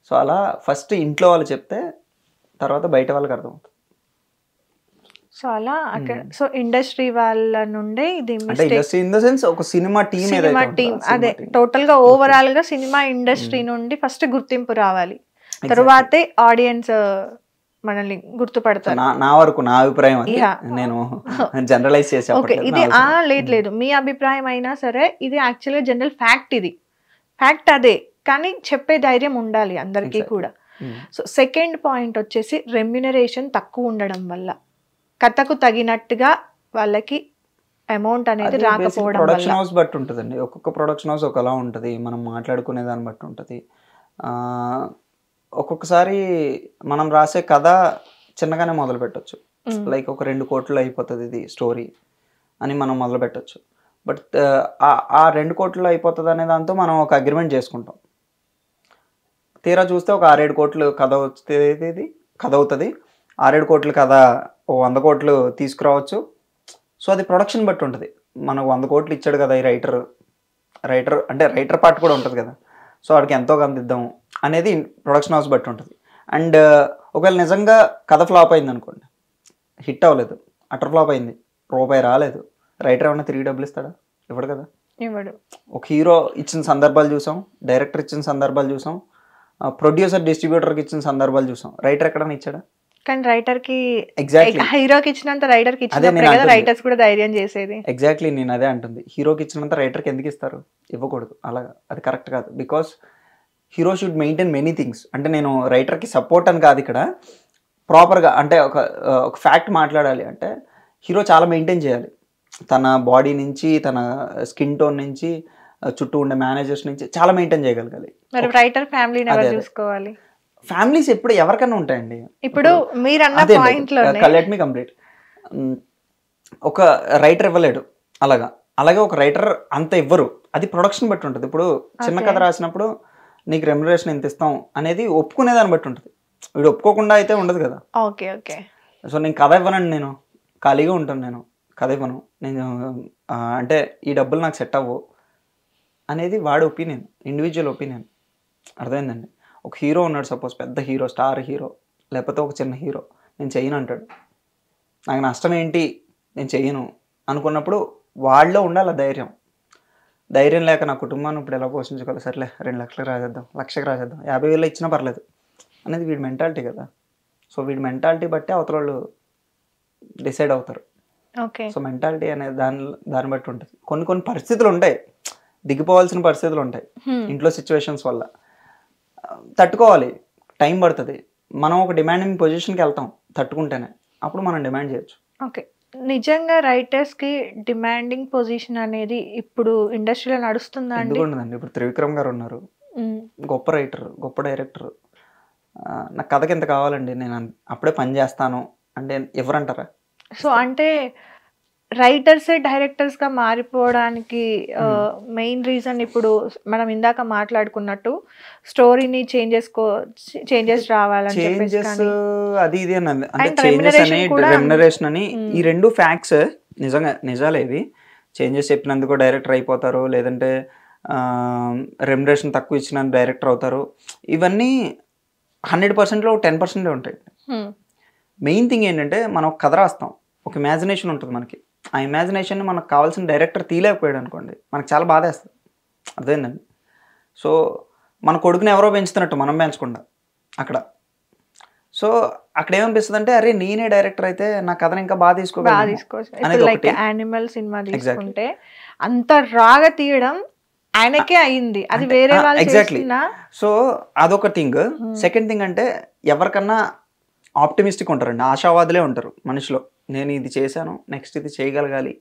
సో అలా ఫస్ట్ ఇంట్లో వాళ్ళు చెప్తే తర్వాత బయట వాళ్ళకి అర్థమవుతుంది. సో అలా అక్కడ సో ఇండస్ట్రీ వాళ్ళ నుండే ఇది అంటే ఇండస్ట్రీ ఇన్ ద సెన్స్ ఒక సినిమా టీమ్, అదే టోటల్ గా ఓవరాల్ గా సినిమా ఇండస్ట్రీ నుండి ఫస్ట్ గుర్తింపు రావాలి, తరువాతే ఆడియన్స్ మనల్ని గుర్తుపడతారు. నా వరకు నా అభిప్రాయం, నేను జనరలైజ్ చేసే ఇది లేదు మీ అభిప్రాయం అయినా సరే, ఇది యాక్చువల్గా జనరల్ ఫ్యాక్ట్. ఇది ఫ్యాక్ట్ అదే, కానీ చెప్పే ధైర్యం ఉండాలి అందరికీ కూడా. సో సెకండ్ పాయింట్ వచ్చేసి రెమ్యునరేషన్ తక్కువ ఉండడం వల్ల, కథకు తగినట్టుగా వాళ్ళకి అమౌంట్ అనేది రాకపోవడం. ప్రొడక్షన్ హౌస్ బట్టి ఉంటుందండి, ఒక్కొక్క ప్రొడక్షన్ హౌస్ ఒకలా ఉంటుంది, మనం మాట్లాడుకునే దాన్ని బట్టి ఉంటుంది. ఒక్కొక్కసారి మనం రాసే కథ చిన్నగానే మొదలు పెట్టచ్చు, లైక్ ఒక 2 కోట్లు అయిపోతుంది ఇది స్టోరీ అని మనం మొదలు పెట్టచ్చు. బట్ ఆ 2 కోట్లు అయిపోతుంది అనే దాంతో మనం ఒక అగ్రిమెంట్ చేసుకుంటాం. తీరా చూస్తే ఒక 6-7 కోట్లు కథ అవుతుంది. 6-7 కోట్ల కథ 100 కోట్లు తీసుకురావచ్చు. సో అది ప్రొడక్షన్ బట్టి ఉంటుంది. మనకు 100 కోట్లు ఇచ్చాడు కదా ఈ రైటర్ అంటే రైటర్ పార్ట్ కూడా ఉంటుంది కదా, సో వాడికి ఎంతో కొంత ఇద్దాము అనేది ప్రొడక్షన్ హౌస్ బట్టి ఉంటుంది. అండ్ ఒకవేళ నిజంగా కథ ఫ్లాప్ అయింది అనుకోండి, హిట్ అవ్వలేదు, అటర్ ఫ్లాప్ అయింది, రూపాయి రాలేదు, రైటర్ ఏమన్నా తిరిగి డబ్బులు ఇస్తాడా? ఇవ్వడు కదా. ఒక హీరో ఇచ్చిన సందర్భాలు చూసాం, డైరెక్టర్ ఇచ్చిన సందర్భాలు చూసాం, ప్రొడ్యూసర్ డిస్ట్రిబ్యూటర్కి ఇచ్చిన సందర్భాలు చూసాం. రైటర్ ఎక్కడన్నా ఇచ్చాడా? కానీ రైటర్ కి ఎగ్జాక్ట్లీ హీరోకి ఇచ్చినంత రైటర్ కి ఇచ్చినప్పుడు రైటర్స్ కూడా ధైర్యం చేసేది. ఎగ్జాక్ట్లీ నేను అదే అంటుంది. హీరోకి ఇచ్చినంత రైటర్కి ఎందుకు ఇస్తారు? ఇవ్వకూడదు. అలాగా అది కరెక్ట్ కాదు. Because hero should maintain many things. అంటే నేను రైటర్కి సపోర్ట్ అని కాదు ఇక్కడ, ప్రాపర్గా అంటే ఒక ఫ్యాక్ట్ మాట్లాడాలి అంటే హీరో చాలా మెయింటైన్ చేయాలి. తన బాడీ నుంచి, తన స్కిన్ టోన్ నుంచి, చుట్టూ ఉండే మేనేజర్స్ నుంచి చాలా మెయింటైన్ చేయగలగాలి. రైటర్ ఫ్యామిలీని ఎవరు చూసుకోవాలి? ఫ్యామిలీస్ ఎప్పుడు ఎవరికైనా ఉంటాయండి. ఇప్పుడు మీరు అన్న పాయింట్లో లెట్ మీ కంప్లీట్. ఒక రైటర్ ఇవ్వలేడు అలాగే ఒక రైటర్ అంత ఇవ్వరు. అది ప్రొడక్షన్ బట్టి ఉంటుంది. ఇప్పుడు చిన్న కథ రాసినప్పుడు నీకు రెమ్యునరేషన్ ఎంత ఇస్తాం అనేది ఒప్పుకునేదాన్ని బట్టి ఉంటుంది. వీడు ఒప్పుకోకుండా అయితే ఉండదు కదా. Okay okay. సో నేను కథ ఇవ్వనండి, నేను ఖాళీగా ఉంటాను, నేను కథ ఇవ్వను, నేను అంటే ఈ డబ్బులు నాకు సెట్ అవ్వవు అనేది వాడి ఒపీనియన్, ఇండివిజువల్ ఒపీనియన్. అర్థమైందండి? ఒక హీరో ఉన్నాడు సపోజ్, పెద్ద హీరో, స్టార్ హీరో, లేకపోతే ఒక చిన్న హీరో, నేను చెయ్యను అంటాడు. నాకు నష్టం ఏంటి, నేను చెయ్యను అనుకున్నప్పుడు వాళ్ళలో ఉండాలి ధైర్యం. ధైర్యం లేక నా కుటుంబాన్ని ఇప్పుడు ఎలా పోషించుకోవాలి, సర్లే 2 లక్షలకు రాసేద్దాం, 1,00,000కి రాసేద్దాం, 50,000 ఇచ్చినా పర్లేదు అనేది వీడి మెంటాలిటీ కదా. సో వీడి మెంటాలిటీ బట్టి అవతల వాళ్ళు డిసైడ్ అవుతారు. సో మెంటాలిటీ అనేది దాన్ని బట్టి ఉంటుంది. కొన్ని పరిస్థితులు ఉంటాయి, దిగిపోవాల్సిన పరిస్థితులు ఉంటాయి ఇంట్లో సిచ్యువేషన్స్ వల్ల. తట్టుకోవాలి, టైం పడుతుంది. మనం ఒక డిమాండింగ్ పొజిషన్కి వెళ్తాం తట్టుకుంటేనే, అప్పుడు మనం డిమాండ్ చేయొచ్చు. ఓకే, నిజంగా రైటర్స్కి డిమాండింగ్ పొజిషన్ అనేది ఇప్పుడు ఇండస్ట్రీలో నడుస్తుందా అండి? ఎందుకుంటుందండి, ఇప్పుడు త్రివిక్రమ్ గారు ఉన్నారు, గొప్ప రైటర్, గొప్ప డైరెక్టర్. నాకు కథకి ఎంత కావాలండి, నేను అప్పుడే పని చేస్తాను అంటే ఎవరంటారా? సో అంటే రైటర్సే డైరెక్టర్స్గా మారిపోవడానికి మెయిన్ రీజన్ ఇప్పుడు మనం ఇందాక మాట్లాడుకున్నట్టు స్టోరీని చేంజెస్ రావాలని చెప్పేసి అది ఇది అని, అంటే చేంజెస్ అని, రెమ్యునరేషన్ అని, ఈ రెండు ఫ్యాక్ట్స్ నిజాలేవి. చేంజెస్ చెప్పినందుకు డైరెక్టర్ అయిపోతారు, లేదంటే రెమ్యునరేషన్ తక్కువ ఇచ్చిన డైరెక్టర్ అవుతారు. ఇవన్నీ 100%లో 10% ఉంటాయి. మెయిన్ థింగ్ ఏంటంటే మనం ఒక కథ రాస్తాం, ఒక ఇమాజినేషన్ ఉంటుంది మనకి. ఆ ఇమాజినేషన్ మనకు కావాల్సిన డైరెక్టర్ తీయలేకపోయాడు అనుకోండి, మనకు చాలా బాధ వేస్తుంది. అర్థమైందండి? సో మన కొడుకుని ఎవరో పెంచుతున్నట్టు మనం పెంచకుండా అక్కడ. సో అక్కడ ఏమనిపిస్తుంది అంటే, అరే నేనే డైరెక్టర్ అయితే నా కథను ఇంకా బాగా తీసుకోవాలి. లైక్ యానిమల్ సినిమా తీసుకుంటే అంత రాగా తీయడం ఆయనకే అయింది, అది వేరే వాళ్ళు. ఎగ్జాక్ట్లీ. సో అదొక థింగ్. సెకండ్ థింగ్ అంటే, ఎవరికన్నా ఆప్టిమిస్టిక్ ఉంటారండి, ఆశావాదులే ఉంటారు మనిషిలో. నేను ఇది చేశాను, నెక్స్ట్ ఇది చేయగలగాలి,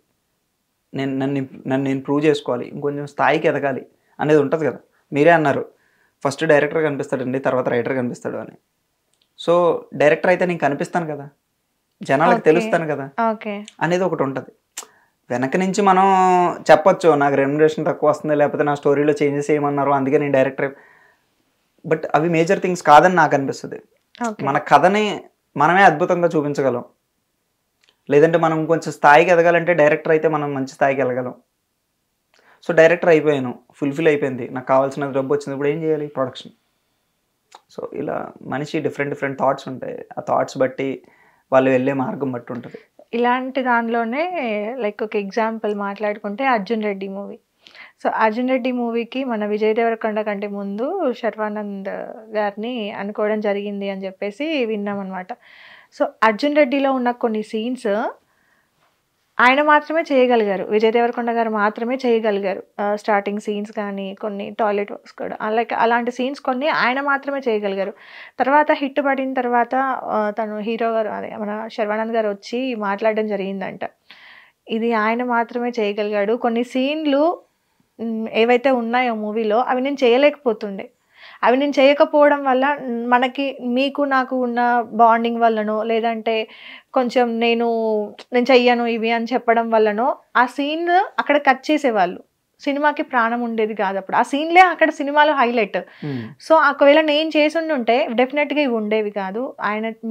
నన్ను ప్రూవ్ చేసుకోవాలి, ఇంకొంచెం స్థాయికి ఎదగాలి అనేది ఉంటుంది కదా. మీరే అన్నారు ఫస్ట్ డైరెక్టర్ కనిపిస్తాడండి, తర్వాత రైటర్ కనిపిస్తాడు అని. సో డైరెక్టర్ అయితే నేను కనిపిస్తాను కదా, జనాలకు తెలుస్తాను కదా అనేది ఒకటి ఉంటుంది. వెనక నుంచి మనం చెప్పొచ్చు, నాకు రెమ్యునరేషన్ తక్కువ వస్తుంది, లేకపోతే నా స్టోరీలో చేంజెస్ ఏమన్నారు అందుకే నేను డైరెక్టర్. బట్ అవి మేజర్ థింగ్స్ కాదని నాకు అనిపిస్తుంది. మన కథని మనమే అద్భుతంగా చూపించగలం, లేదంటే మనం కొంచెం స్థాయికి ఎదగాలంటే డైరెక్టర్ అయితే మనం మంచి స్థాయికి వెళ్ళగలం. సో డైరెక్టర్ అయిపోయాను, ఫుల్ఫిల్ అయిపోయింది, నాకు కావాల్సిన డబ్బు వచ్చింది, ఇప్పుడు ఏం చేయాలి? ప్రొడక్షన్. సో ఇలా మనిషి డిఫరెంట్ థాట్స్ ఉంటాయి, ఆ థాట్స్ బట్టి వాళ్ళు వెళ్ళే మార్గం బట్టి ఉంటుంది. ఇలాంటి దానిలోనే లైక్ ఒక ఎగ్జాంపుల్ మాట్లాడుకుంటే అర్జున్ రెడ్డి మూవీ. సో అర్జున్ రెడ్డి మూవీకి మన విజయ్ దేవరకొండ కంటే ముందు శర్వానంద్ గారిని అనుకోవడం జరిగింది అని చెప్పేసి విన్నాం అనమాట. సో అర్జున్ రెడ్డిలో ఉన్న కొన్ని సీన్స్ ఆయన మాత్రమే చేయగలిగారు, విజయ్ దేవరకొండ గారు మాత్రమే చేయగలిగారు. స్టార్టింగ్ సీన్స్ కానీ కొన్ని టాయిలెట్ వర్క్స్ కూడా అలాంటి సీన్స్ కొన్ని ఆయన మాత్రమే చేయగలిగారు. తర్వాత హిట్ పడిన తర్వాత తను హీరో గారు అదే మన శర్వానంద్ గారు వచ్చి మాట్లాడడం జరిగిందంట, ఇది ఆయన మాత్రమే చేయగలిగాడు, కొన్ని సీన్లు ఏవైతే ఉన్నాయో మూవీలో అవి నేను చేయలేకపోతుండే, అవి నేను చేయకపోవడం వల్ల మనకి మీకు నాకు ఉన్న బాండింగ్ వల్లనో లేదంటే కొంచెం నేను చెయ్యను ఇవి అని చెప్పడం వల్లనో ఆ సీన్ అక్కడ కట్ చేసేవాళ్ళు, సినిమాకి ప్రాణం ఉండేది కాదు అప్పుడు. ఆ సీన్లే అక్కడ సినిమాలో హైలైట్. సో ఒకవేళ నేను చేసి ఉంటే డెఫినెట్గా ఇవి ఉండేవి కాదు.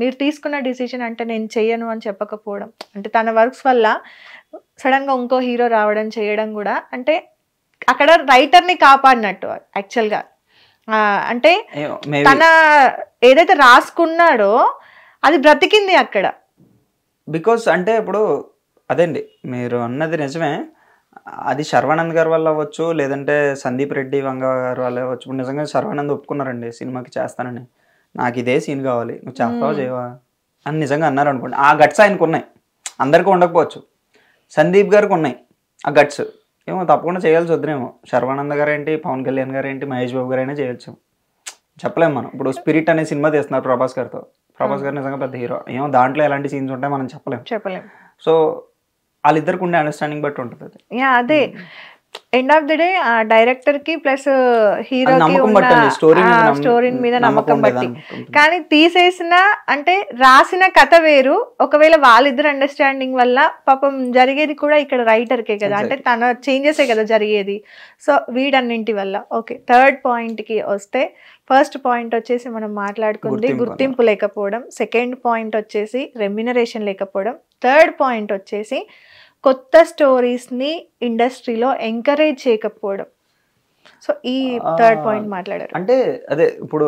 మీరు తీసుకున్న డిసిషన్ అంటే నేను చెయ్యను అని చెప్పకపోవడం, అంటే తన వర్క్స్ వల్ల సడన్గా ఇంకో హీరో రావడం చేయడం కూడా అంటే అక్కడ రైటర్ని కాపాడినట్టు యాక్చువల్గా. అంటే తన ఏదైతే రాసుకున్నాడో అది బ్రతికింది అక్కడ. బికాస్ అంటే ఇప్పుడు అదేండి మీరు అన్నది నిజమే, అది శర్వానంద్ గారి వల్ల అవ్వచ్చు, లేదంటే సందీప్ రెడ్డి వంగ గారి వల్ల అవ్వచ్చు. ఇప్పుడు నిజంగా శర్వానంద్ ఒప్పుకున్నారండి సినిమాకి చేస్తానని, నాకు ఇదే సీన్ కావాలి, నువ్వు చేస్తావా చేయవా అని నిజంగా అన్నారు అనుకోండి, ఆ గట్స్ ఆయనకు ఉన్నాయి, అందరికీ ఉండకపోవచ్చు. సందీప్ గారికి ఉన్నాయి ఆ గట్స్, ఏమో తప్పకుండా చేయాల్సి వద్దేమో. శర్వానంద్ గారు ఏంటి, పవన్ కళ్యాణ్ గారు ఏంటి, మహేష్ బాబు గారు అయినా చేయొచ్చు, చెప్పలేము మనం. ఇప్పుడు స్పిరిట్ అనే సినిమా తీస్తున్నారు ప్రభాస్ గారితో, ప్రభాస్ గారు నిజంగా పెద్ద హీరో, ఏమో దాంట్లో ఎలాంటి సీన్స్ ఉంటాయి మనం చెప్పలేము. సో వాళ్ళిద్దరికి ఉండే అండర్స్టాండింగ్ బట్టి ఉంటుంది అది. అదే ఎండ్ ఆఫ్ ది డే ఆ డైరెక్టర్ కి ప్లస్ హీరోకి స్టోరీ మీద నమ్మకం బట్టి. కానీ తీసేసిన అంటే రాసిన కథ వేరు, ఒకవేళ వాళ్ళిద్దరు అండర్స్టాండింగ్ వల్ల పాపం జరిగేది కూడా ఇక్కడ రైటర్కే కదా, అంటే తన చేంజెసే కదా జరిగేది. సో వీటన్నింటి వల్ల. ఓకే, థర్డ్ పాయింట్కి వస్తే, ఫస్ట్ పాయింట్ వచ్చేసి మనం మాట్లాడుకుంది గుర్తింపు లేకపోవడం, సెకండ్ పాయింట్ వచ్చేసి రెమ్యునరేషన్ లేకపోవడం, థర్డ్ పాయింట్ వచ్చేసి కొత్త స్టోరీస్ని ఇండస్ట్రీలో ఎంకరేజ్ చేయకపోవడం. సో ఈ థర్డ్ పాయింట్ మాట్లాడారు. అంటే అదే ఇప్పుడు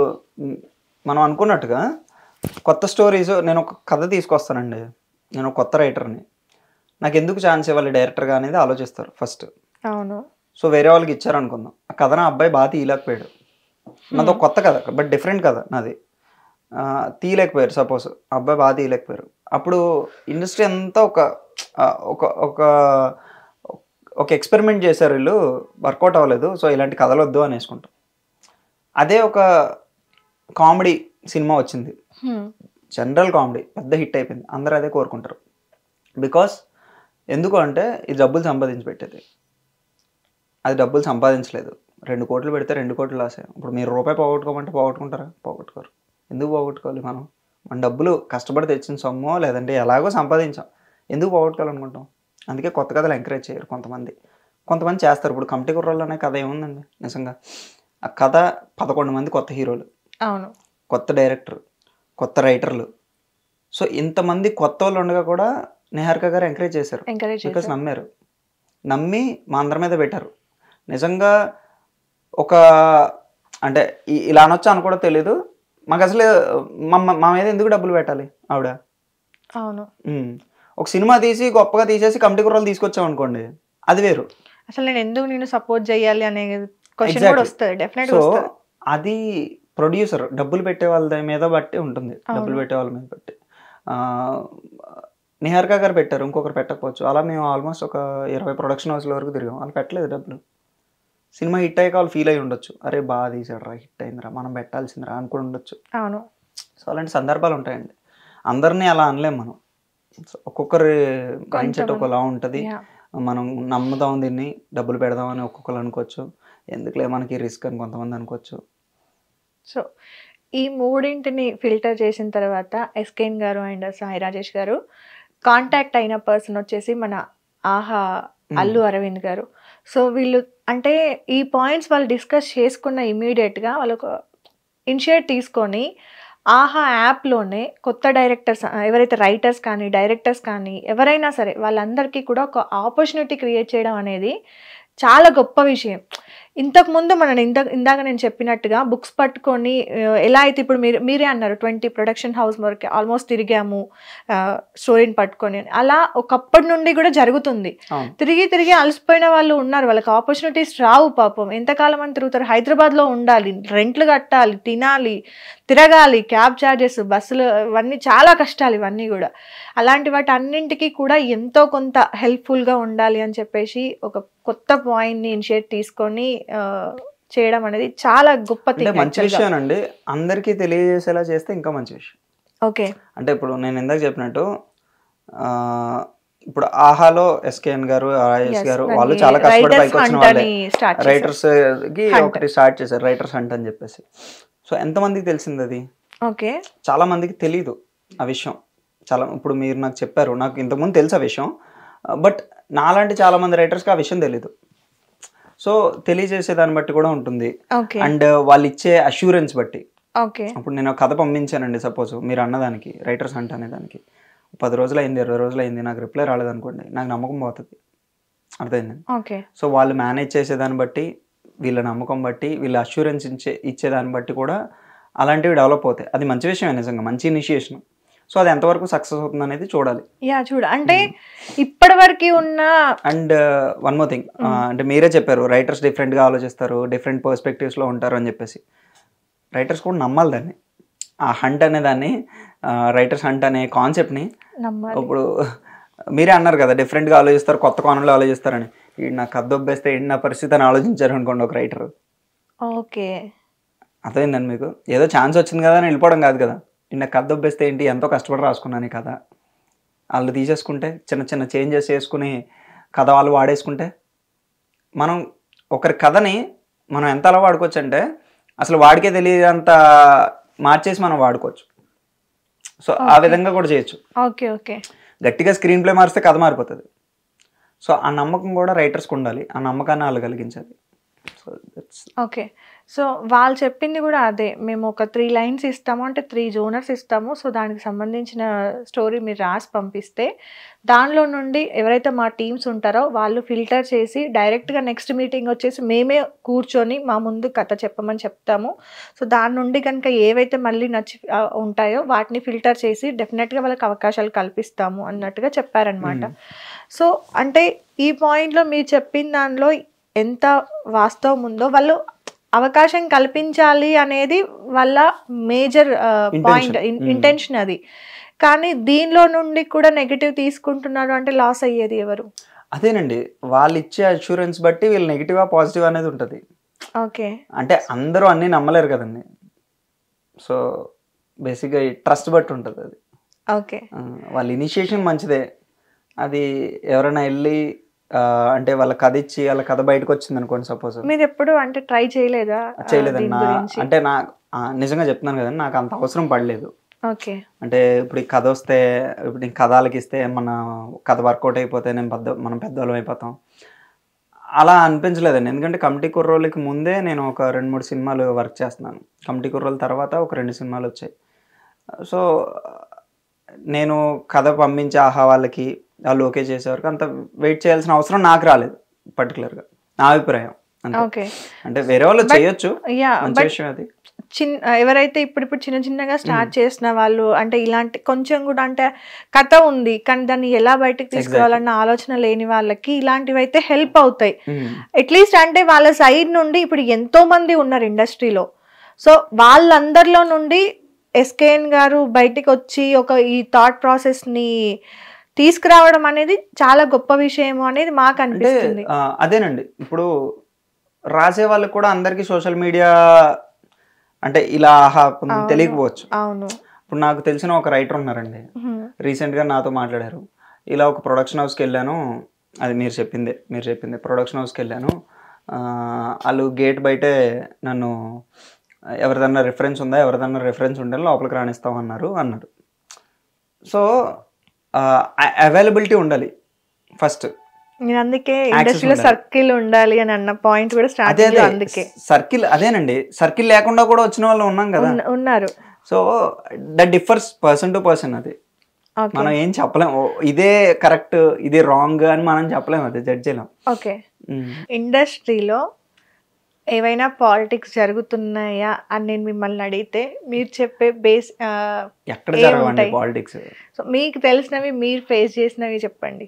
మనం అనుకున్నట్టుగా కొత్త స్టోరీస్, నేను ఒక కథ తీసుకొస్తానండి, నేను ఒక కొత్త రైటర్ని, నాకు ఎందుకు ఛాన్స్ ఇవ్వాలి డైరెక్టర్గా అనేది ఆలోచిస్తారు ఫస్ట్. అవును. సో వేరే వాళ్ళకి ఇచ్చారు అనుకుందాం, ఆ కథ నా అబ్బాయి బాగా తీయలేకపోయాడు, నాది ఒక కొత్త కథ బట్ డిఫరెంట్ కథ నాది, తీయలేకపోయారు సపోజ్, అబ్బాయి బాగా తీయలేకపోయారు, అప్పుడు ఇండస్ట్రీ అంతా ఒక ఎక్స్పెరిమెంట్ చేశారు వీళ్ళు, వర్కౌట్ అవ్వలేదు, సో ఇలాంటి కథలు వద్దు అని వేసుకుంటాం. అదే ఒక కామెడీ సినిమా వచ్చింది, జనరల్ కామెడీ పెద్ద హిట్ అయిపోయింది, అందరూ అదే కోరుకుంటారు. బికాస్ ఎందుకు అంటే ఇది డబ్బులు సంపాదించి పెట్టేది, అది డబ్బులు సంపాదించలేదు. 2 కోట్లు పెడితే 2 కోట్లు లాసే. ఇప్పుడు మీరు రూపాయి పోగొట్టుకోమంటే పోగొట్టుకుంటారా? పోగొట్టుకోరు. ఎందుకు పోగొట్టుకోవాలి? మన డబ్బులు కష్టపడి తెచ్చిన సొమ్మో లేదంటే ఎలాగో సంపాదించాం, ఎందుకు పోగొట్టుకోవాలనుకుంటాం? అందుకే కొత్త కథలు ఎంకరేజ్ చేయరు కొంతమంది చేస్తారు. ఇప్పుడు కమిటీ కుర్రాళ్ళు అనే కథ ఏముందండి నిజంగా, ఆ కథ 11 మంది కొత్త హీరోలు, అవును, కొత్త డైరెక్టర్, కొత్త రైటర్లు. సో ఇంతమంది కొత్త వాళ్ళు ఉండగా కూడా నిహారిక గారు ఎంకరేజ్ చేశారు. బికాస్ నమ్మి మా అందరి మీద పెట్టారు. నిజంగా ఒక అంటే ఇలా అనొచ్చా అని కూడా తెలీదు మాకు అసలు. మా మీద ఎందుకు డబ్బులు పెట్టాలి ఆవిడ? అవును, ఒక సినిమా తీసి గొప్పగా తీసేసి కమిటీ కుర్రాలు తీసుకొచ్చాం అనుకోండి, అది వేరు. అసలు నేను ఎందుకు నేను సపోర్ట్ చేయాలి అనే క్వశ్చన్ కూడా వస్తుంది డెఫినెట్గా. సో అది ప్రొడ్యూసర్ డబ్బులు పెట్టే వాళ్ళ మీద బట్టి ఉంటుంది, డబ్బులు పెట్టే వాళ్ళ మీద బట్టి. నిహారిక గారు పెట్టారు, ఇంకొకరు పెట్టకపోవచ్చు. అలా మేము ఆల్మోస్ట్ ఒక 20 ప్రొడక్షన్ హౌస్ల వరకు తిరిగాం, వాళ్ళు పెట్టలేదు డబ్బులు. సినిమా హిట్ అయ్యాక వాళ్ళు ఫీల్ అయి ఉండొచ్చు, అరే బాగా తీసాడు రా, హిట్ అయిందిరా, మనం పెట్టాల్సిందిరా అనుకుని ఉండొచ్చు. అవును. సో అలాంటి సందర్భాలు ఉంటాయండి. అందరినీ అలా అనలేం మనం, ఒక్కొక్కరి మైండ్ సెట్ ఒకలా ఉంటుంది. మనం నమ్ముదాం దీన్ని, డబ్బులు పెడదామని ఒక్కొక్కరు అనుకోవచ్చు, ఎందుకులే మనకి రిస్క్ అని కొంతమంది అనుకోవచ్చు. సో ఈ మూడింటిని ఫిల్టర్ చేసిన తర్వాత ఎస్కేన్ గారు అండ్ సాయి రాజేష్ గారు కాంటాక్ట్ అయిన పర్సన్ వచ్చేసి మన ఆహా అల్లు అరవింద్ గారు. సో వీళ్ళు అంటే ఈ పాయింట్స్ వాళ్ళు డిస్కస్ చేసుకున్న ఇమీడియట్గా వాళ్ళకు ఇనిషియేట్ తీసుకొని ఆహా యాప్లోనే కొత్త డైరెక్టర్స్ ఎవరైతే రైటర్స్ కానీ డైరెక్టర్స్ కానీ ఎవరైనా సరే వాళ్ళందరికీ కూడా ఒక ఆపర్చునిటీ క్రియేట్ చేయడం అనేది చాలా గొప్ప విషయం. ఇంతకుముందు మనం ఇందాక నేను చెప్పినట్టుగా బుక్స్ పట్టుకొని ఎలా అయితే ఇప్పుడు మీరే అన్నారు 20 ప్రొడక్షన్ హౌస్ వరకు ఆల్మోస్ట్ తిరిగాము స్టోరీని పట్టుకొని, అలా ఒకప్పటి నుండి కూడా జరుగుతుంది. తిరిగి అలసిపోయిన వాళ్ళు ఉన్నారు, వాళ్ళకి ఆపర్చునిటీస్ రావు పాపం. ఎంతకాలం అని తిరుగుతారు? హైదరాబాద్లో ఉండాలి, రెంట్లు కట్టాలి, తినాలి, తిరగాలి, క్యాబ్ ఛార్జెస్, బస్సులు, ఇవన్నీ చాలా కష్టాలు ఇవన్నీ కూడా. అలాంటి వాటి అన్నింటికి కూడా ఎంతో కొంత హెల్ప్ఫుల్గా ఉండాలి అని చెప్పేసి ఒక కొత్త పాయింట్ని ఇనిషియేట్ తీసుకొని చేయడం అనేది చాలా గొప్ప థింగ్. మంచి విషయం అండి, అందరికీ తెలియజేసేలా చేస్తే ఇంకా మంచి విషయం. ఓకే, అంటే ఇప్పుడు నేను ఇందాక చెప్పినట్టు ఇప్పుడు ఆహాలో ఎస్కేఎన్ గారు ఆర్ఎస్ గారు వాళ్ళు చాలా కష్టపడి పైకి వచ్చిన వాళ్ళే. రైటర్స్ కి ఒకటి స్టార్ట్ చేశారు, రైటర్స్ హంట్ అని చెప్పేసి. సో ఎంతమందికి తెలిసింది అది? ఓకే, చాలా మందికి తెలియదు ఆ విషయం. చాలా ఇప్పుడు మీరు నాకు చెప్పారు, నాకు ఇంతకుముందు తెలుసు ఆ విషయం, బట్ నాలాంటి చాలా మంది రైటర్స్కి ఆ విషయం తెలీదు. సో తెలియజేసే దాన్ని బట్టి కూడా ఉంటుంది, అండ్ వాళ్ళు ఇచ్చే అష్యూరెన్స్ బట్టి. ఇప్పుడు నేను కథ పంపించానండి, సపోజ్ మీరు అన్నదానికి రైటర్స్ హంట్ అనేదానికి 10 రోజులు అయింది, 20 రోజులు అయింది, నాకు రిప్లై రాలేదనుకోండి, నాకు నమ్మకం పోతుంది. అర్థమైందండి? సో వాళ్ళు మేనేజ్ చేసేదాన్ని బట్టి, వీళ్ళ నమ్మకం బట్టి, వీళ్ళ అష్యూరెన్స్ ఇచ్చేదాన్ని బట్టి కూడా అలాంటివి డెవలప్ అవుతాయి. అది మంచి విషయమే, నిజంగా మంచి ఇనిషియేషన్. సో అది ఎంతవరకు సక్సెస్ అవుతుంది అనేది చూడాలి. అంటే ఇప్పటి వరకు ఉన్న. అండ్ వన్ మోర్ థింగ్, అంటే మీరే చెప్పారు రైటర్స్ డిఫరెంట్గా ఆలోచిస్తారు, డిఫరెంట్ పర్స్పెక్టివ్స్లో ఉంటారు అని చెప్పేసి. రైటర్స్ కూడా నమ్మాలి దాన్ని, ఆ హంట్ అనే దాన్ని, రైటర్స్ హంట్ అనే కాన్సెప్ట్ని. ఇప్పుడు మీరే అన్నారు కదా డిఫరెంట్గా ఆలోచిస్తారు, కొత్త కోణంలో ఆలోచిస్తారని. ఈ నాకు కద్దొబ్బేస్తే ఏంటి నా పరిస్థితి అని ఆలోచించారు అనుకోండి ఒక రైటర్. ఓకే, అర్థమైందండి మీకు? ఏదో ఛాన్స్ వచ్చింది కదా అని వెళ్ళిపోవడం కాదు కదా. నిన్న కథ దొబ్బేస్తే ఏంటి, ఎంతో కష్టపడి రాసుకున్నాను కథ, వాళ్ళు తీసేసుకుంటే చిన్న చిన్న చేంజెస్ చేసుకుని కథ వాళ్ళు వాడేసుకుంటే, మనం ఒకరి కథని మనం ఎంత అలా వాడుకోవచ్చు అంటే అసలు వాడికే తెలియదంత మార్చేసి మనం వాడుకోవచ్చు. సో ఆ విధంగా కూడా చేయొచ్చు. గట్టిగా స్క్రీన్ ప్లే మారిస్తే కథ మారిపోతుంది. సో ఆ నమ్మకం కూడా రైటర్స్కి ఉండాలి, ఆ నమ్మకాన్ని వాళ్ళు కలిగించాలి. ఓకే, సో వాళ్ళు చెప్పింది కూడా అదే, మేము ఒక 3 లైన్స్ ఇస్తాము, అంటే 3 జోనర్స్ ఇస్తాము. సో దానికి సంబంధించిన స్టోరీ మీరు రాసి పంపిస్తే దానిలో నుండి ఎవరైతే మా టీమ్స్ ఉంటారో వాళ్ళు ఫిల్టర్ చేసి డైరెక్ట్గా నెక్స్ట్ మీటింగ్ వచ్చేసి మేమే కూర్చొని మా ముందు కథ చెప్పమని చెప్తాము. సో దాని నుండి కనుక ఏవైతే మళ్ళీ నచ్చి ఉంటాయో వాటిని ఫిల్టర్ చేసి డెఫినెట్గా వాళ్ళకి అవకాశాలు కల్పిస్తాము అన్నట్టుగా చెప్పారనమాట. సో అంటే ఈ పాయింట్లో మీరు చెప్పిన దానిలో ఎంత వాస్తవం ఉందో, వాళ్ళు అవకాశం కల్పించాలి అనేది వాళ్ళ మేజర్ పాయింట్, ఇంటెన్షన్ అది. కానీ దీనిలో నుండి కూడా నెగిటివ్ తీసుకుంటున్నారు అంటే లాస్ అయ్యేది ఎవరు? అదేనండి, వాళ్ళు ఇచ్చే అష్యూరెన్స్ బట్టి వీళ్ళు నెగిటివా పాజిటివ్ అనేది ఉంటుంది. ఓకే, అంటే అందరూ అన్నీ నమ్మలేరు కదండి. సో బేసిక్గా ట్రస్ట్ బట్టి ఉంటుంది అది. ఓకే. వాళ్ళ ఇనిషియేషన్ మంచిదే, అది ఎవరైనా వెళ్ళి అంటే వాళ్ళ కథ ఇచ్చి వాళ్ళ కథ బయటకు వచ్చింది అనుకోండి సపోజ్, మీరు ఎప్పుడు అంటే ట్రై చేయలేదా? చేయలేదన్నా. అంటే నిజంగా చెప్తున్నాను కదండి, నాకు అంత అవసరం పడలేదు. ఓకే. అంటే ఇప్పుడు ఈ కథ వస్తే, ఇప్పుడు ఈ కథలకి ఇస్తే మన కథ వర్కౌట్ అయిపోతే మనం పెద్దవాళ్ళం అయిపోతాం అలా అనిపించలేదండి. ఎందుకంటే కమిటీ కుర్రోళ్ళకి ముందే నేను ఒక 2-3 సినిమాలు వర్క్ చేస్తున్నాను. కమిటీ కుర్రోళ్ళ తర్వాత ఒక 2 సినిమాలు వచ్చాయి. సో నేను కథ పంపించి ఆహా వాళ్ళకి వాళ్ళు ఓకే చేసేవరకు అంత వెయిట్ చేయాల్సిన అవసరం నాకు రాలేదు పర్టికులర్గా, నా అభిప్రాయం. అంటే వేరే వాళ్ళు చేయొచ్చు, మంచి విషయం అది. ఎవరైతే ఇప్పుడు చిన్నగా స్టార్ట్ చేసిన వాళ్ళు, అంటే ఇలాంటి కొంచెం కూడా అంటే కథ ఉంది కానీ దాన్ని ఎలా బయటకు తీసుకురావాలన్న ఆలోచన లేని వాళ్ళకి ఇలాంటివి అయితే హెల్ప్ అవుతాయి. అట్లీస్ట్ అంటే వాళ్ళ సైడ్ నుండి ఇప్పుడు ఎంతో మంది ఉన్నారు ఇండస్ట్రీలో. సో వాళ్ళందరిలో నుండి ఎస్కేఎన్ గారు బయటికి వచ్చి ఈ థాట్ ప్రాసెస్ ని తీసుకురావడం అనేది చాలా గొప్ప విషయం అనేది మాకు అనిపిస్తుంది. అదేనండి, ఇప్పుడు రాసే వాళ్ళకి కూడా అందరికి సోషల్ మీడియా అంటే ఇలా తెలియకపోవచ్చు. అవును. ఇప్పుడు నాకు తెలిసిన ఒక రైటర్ ఉన్నారండి, రీసెంట్గా నాతో మాట్లాడారు. ఇలా ఒక ప్రొడక్షన్ హౌస్కి వెళ్ళాను, అది మీరు చెప్పింది ప్రొడక్షన్ హౌస్కి వెళ్ళాను, వాళ్ళు గేట్ బయటే నన్ను ఎవరిదన్నా రిఫరెన్స్ ఉంటే లోపలికి రాణిస్తామన్నారు. సో అవైలబిలిటీ ఉండాలి ఫస్ట్. అందుకే ఇండస్ట్రీలో సర్కిల్ ఉండాలి అని అన్న పాయింట్ కూడా స్టార్ట్ అయ్యింది. అందుకే సర్కిల్, అదేనండి, సర్కిల్ లేకుండా కూడా వచ్చిన వాళ్ళు ఉన్నాం కదా, ఉన్నారు. So that differs person to person. అది మనం ఏం చెప్పలేం, ఇదే కరెక్ట్ ఇది రాంగ్ అని మనం చెప్పలేము, అది జడ్జ్ చేయలేం. ఓకే. ఇండస్ట్రీలో ఏవైనా పాలిటిక్స్ జరుగుతున్నాయా అని నేను మిమ్మల్ని అడిగితే మీరు చెప్పే బేస్ ఎక్కడ జరగవండి పాలిటిక్స్? సో మీకు తెలిసినవి, మీరు ఫేస్ చేసినవి చెప్పండి.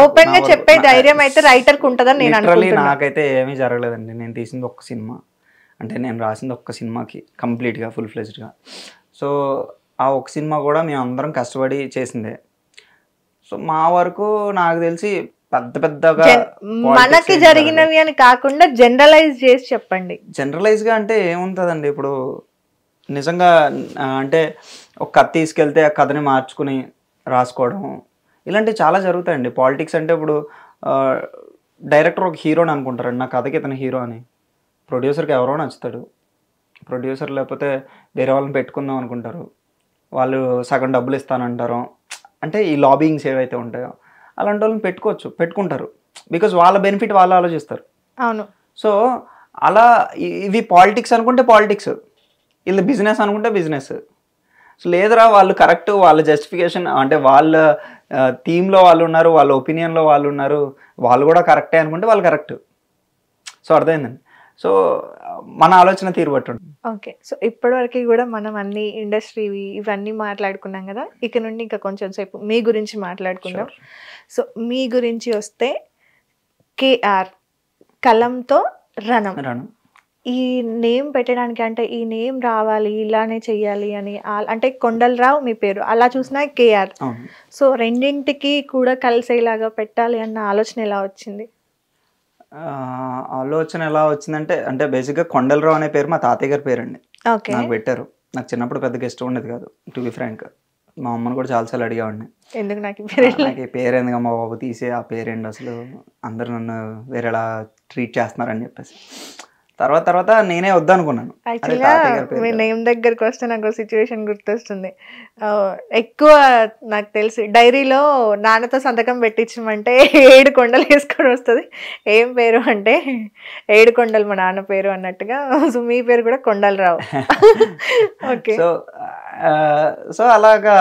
ఓపెన్ గా చెప్పే ధైర్యం అయితే రైటర్ కు ఉంటుందని నేను అనుకుంటున్నాను. నాకైతే ఏమీ జరగలేదండి. నేను తీసింది ఒక్క సినిమా, అంటే నేను రాసింది ఒక్క సినిమాకి కంప్లీట్గా ఫుల్ ఫ్లెజ్డ్గా. సో ఆ ఒక్క సినిమా కూడా మేము అందరం కష్టపడి చేసిందే. సో మా వరకు నాకు తెలిసి పెద్దగా మనకి జరిగినవి అని కాకుండా జనరలైజ్ చేసి చెప్పండి. జనరలైజ్గా అంటే ఏముంటుందండి, ఇప్పుడు నిజంగా అంటే ఒక కథ తీసుకెళ్తే ఆ కథని మార్చుకుని రాసుకోవడం ఇలాంటివి చాలా జరుగుతాయండి. పాలిటిక్స్ అంటే ఇప్పుడు డైరెక్టర్ ఒక హీరోని అనుకుంటారండి, నా కథకి ఇతను హీరో అని. ప్రొడ్యూసర్కి ఎవరో నచ్చుతాడు, ప్రొడ్యూసర్ లేకపోతే వేరే వాళ్ళని పెట్టుకుందాం అనుకుంటారు, వాళ్ళు సగం డబ్బులు ఇస్తానంటారు. అంటే ఈ లాబింగ్స్ ఏవైతే ఉంటాయో అలాంటి వాళ్ళని పెట్టుకుంటారు, బికాజ్ వాళ్ళ బెనిఫిట్ వాళ్ళు ఆలోచిస్తారు. అవును. సో అలా ఇవి పాలిటిక్స్ అనుకుంటే పాలిటిక్స్, వీళ్ళు బిజినెస్ అనుకుంటే బిజినెస్. సో లేదురా వాళ్ళు కరెక్ట్, వాళ్ళ జస్టిఫికేషన్ అంటే వాళ్ళ థీమ్లో వాళ్ళు ఉన్నారు, వాళ్ళ ఒపీనియన్లో వాళ్ళు ఉన్నారు, వాళ్ళు కూడా కరెక్టే అనుకుంటే వాళ్ళు కరెక్ట్. సో అర్థమైందండి. సో మన ఆలోచన తీరు బట్టి ఉంటుంది. ఓకే. సో ఇప్పటివరకు కూడా మనం అన్ని ఇండస్ట్రీ ఇవన్నీ మాట్లాడుకున్నాం కదా, ఇక నుండి ఇంకా కొంచెం సేపు మీ గురించి మాట్లాడుకుందాం. సో మీ గురించి వస్తే కేఆర్, కలంతో రణం, ఈ నేమ్ పెట్టడానికి అంటే ఈ నేమ్ రావాలి ఇలానే చెయ్యాలి అని అంటే కొండలరావు మీ పేరు, అలా చూసినా కేఆర్. సో రెండింటికి కూడా కలిసేలాగా పెట్టాలి అన్న ఆలోచన ఎలా వచ్చింది? ఆలోచన ఎలా వచ్చిందంటే, అంటే బేసిక్గా కొండలరావు అనే పేరు మా తాతయ్య గారి పేరండి, నాకు పెట్టారు. నాకు చిన్నప్పుడు పెద్దగా ఇష్టం ఉండేది కాదు, టు బి ఫ్రాంక్. మా అమ్మని కూడా చాలాసార్లు అడిగేవాడిని, ఎందుకు నాకు ఈ పేరు ఎందుకమ్మా బాబు తీసే, ఆ పేరేంటి అసలు, అందరు నన్ను వేరేలా ట్రీట్ చేస్తున్నారని చెప్పేసి. తర్వాత నేనే వద్దనుకున్నాను. యాక్చువల్గా మీ నేమ్ దగ్గరకు వస్తే నాకు సిచ్యువేషన్ గుర్తొస్తుంది. ఎక్కువ నాకు తెలిసి డైరీలో నాన్నతో సంతకం పెట్టించమంటే 7 కొండలు వేసుకొని వస్తుంది. ఏం పేరు అంటే 7 కొండలు మా నాన్న పేరు అన్నట్టుగా. సో మీ పేరు కూడా కొండలరావు. ఓకే. సో అలాగా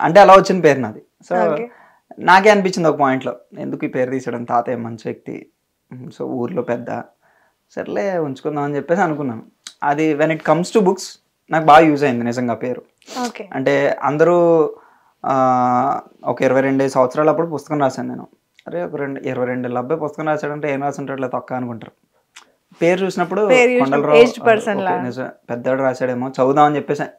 అంటే అలా వచ్చిన పేరు నాది. సో నాకే అనిపించింది ఒక పాయింట్లో, ఎందుకు ఈ పేరు తీసడం, తాతయ్య మంచి వ్యక్తి, సో ఊర్లో పెద్ద, సర్లే ఉంచుకుందాం అని చెప్పేసి అనుకున్నాను. అది when it comes to books నాకు బాగా యూజ్ అయింది నిజంగా పేరు. అంటే అందరూ ఒక 22 సంవత్సరాలు అప్పుడు పుస్తకం రాశాను నేను. అరే ఒక 22 అబ్బాయి పుస్తకం రాశాడంటే ఏం రాసుంటాడు తొక్క అనుకుంటారు. పేరు చూసినప్పుడు కొండలరావు పెద్దవాడు రాశాడేమో చదువుదాం అని చెప్పేసి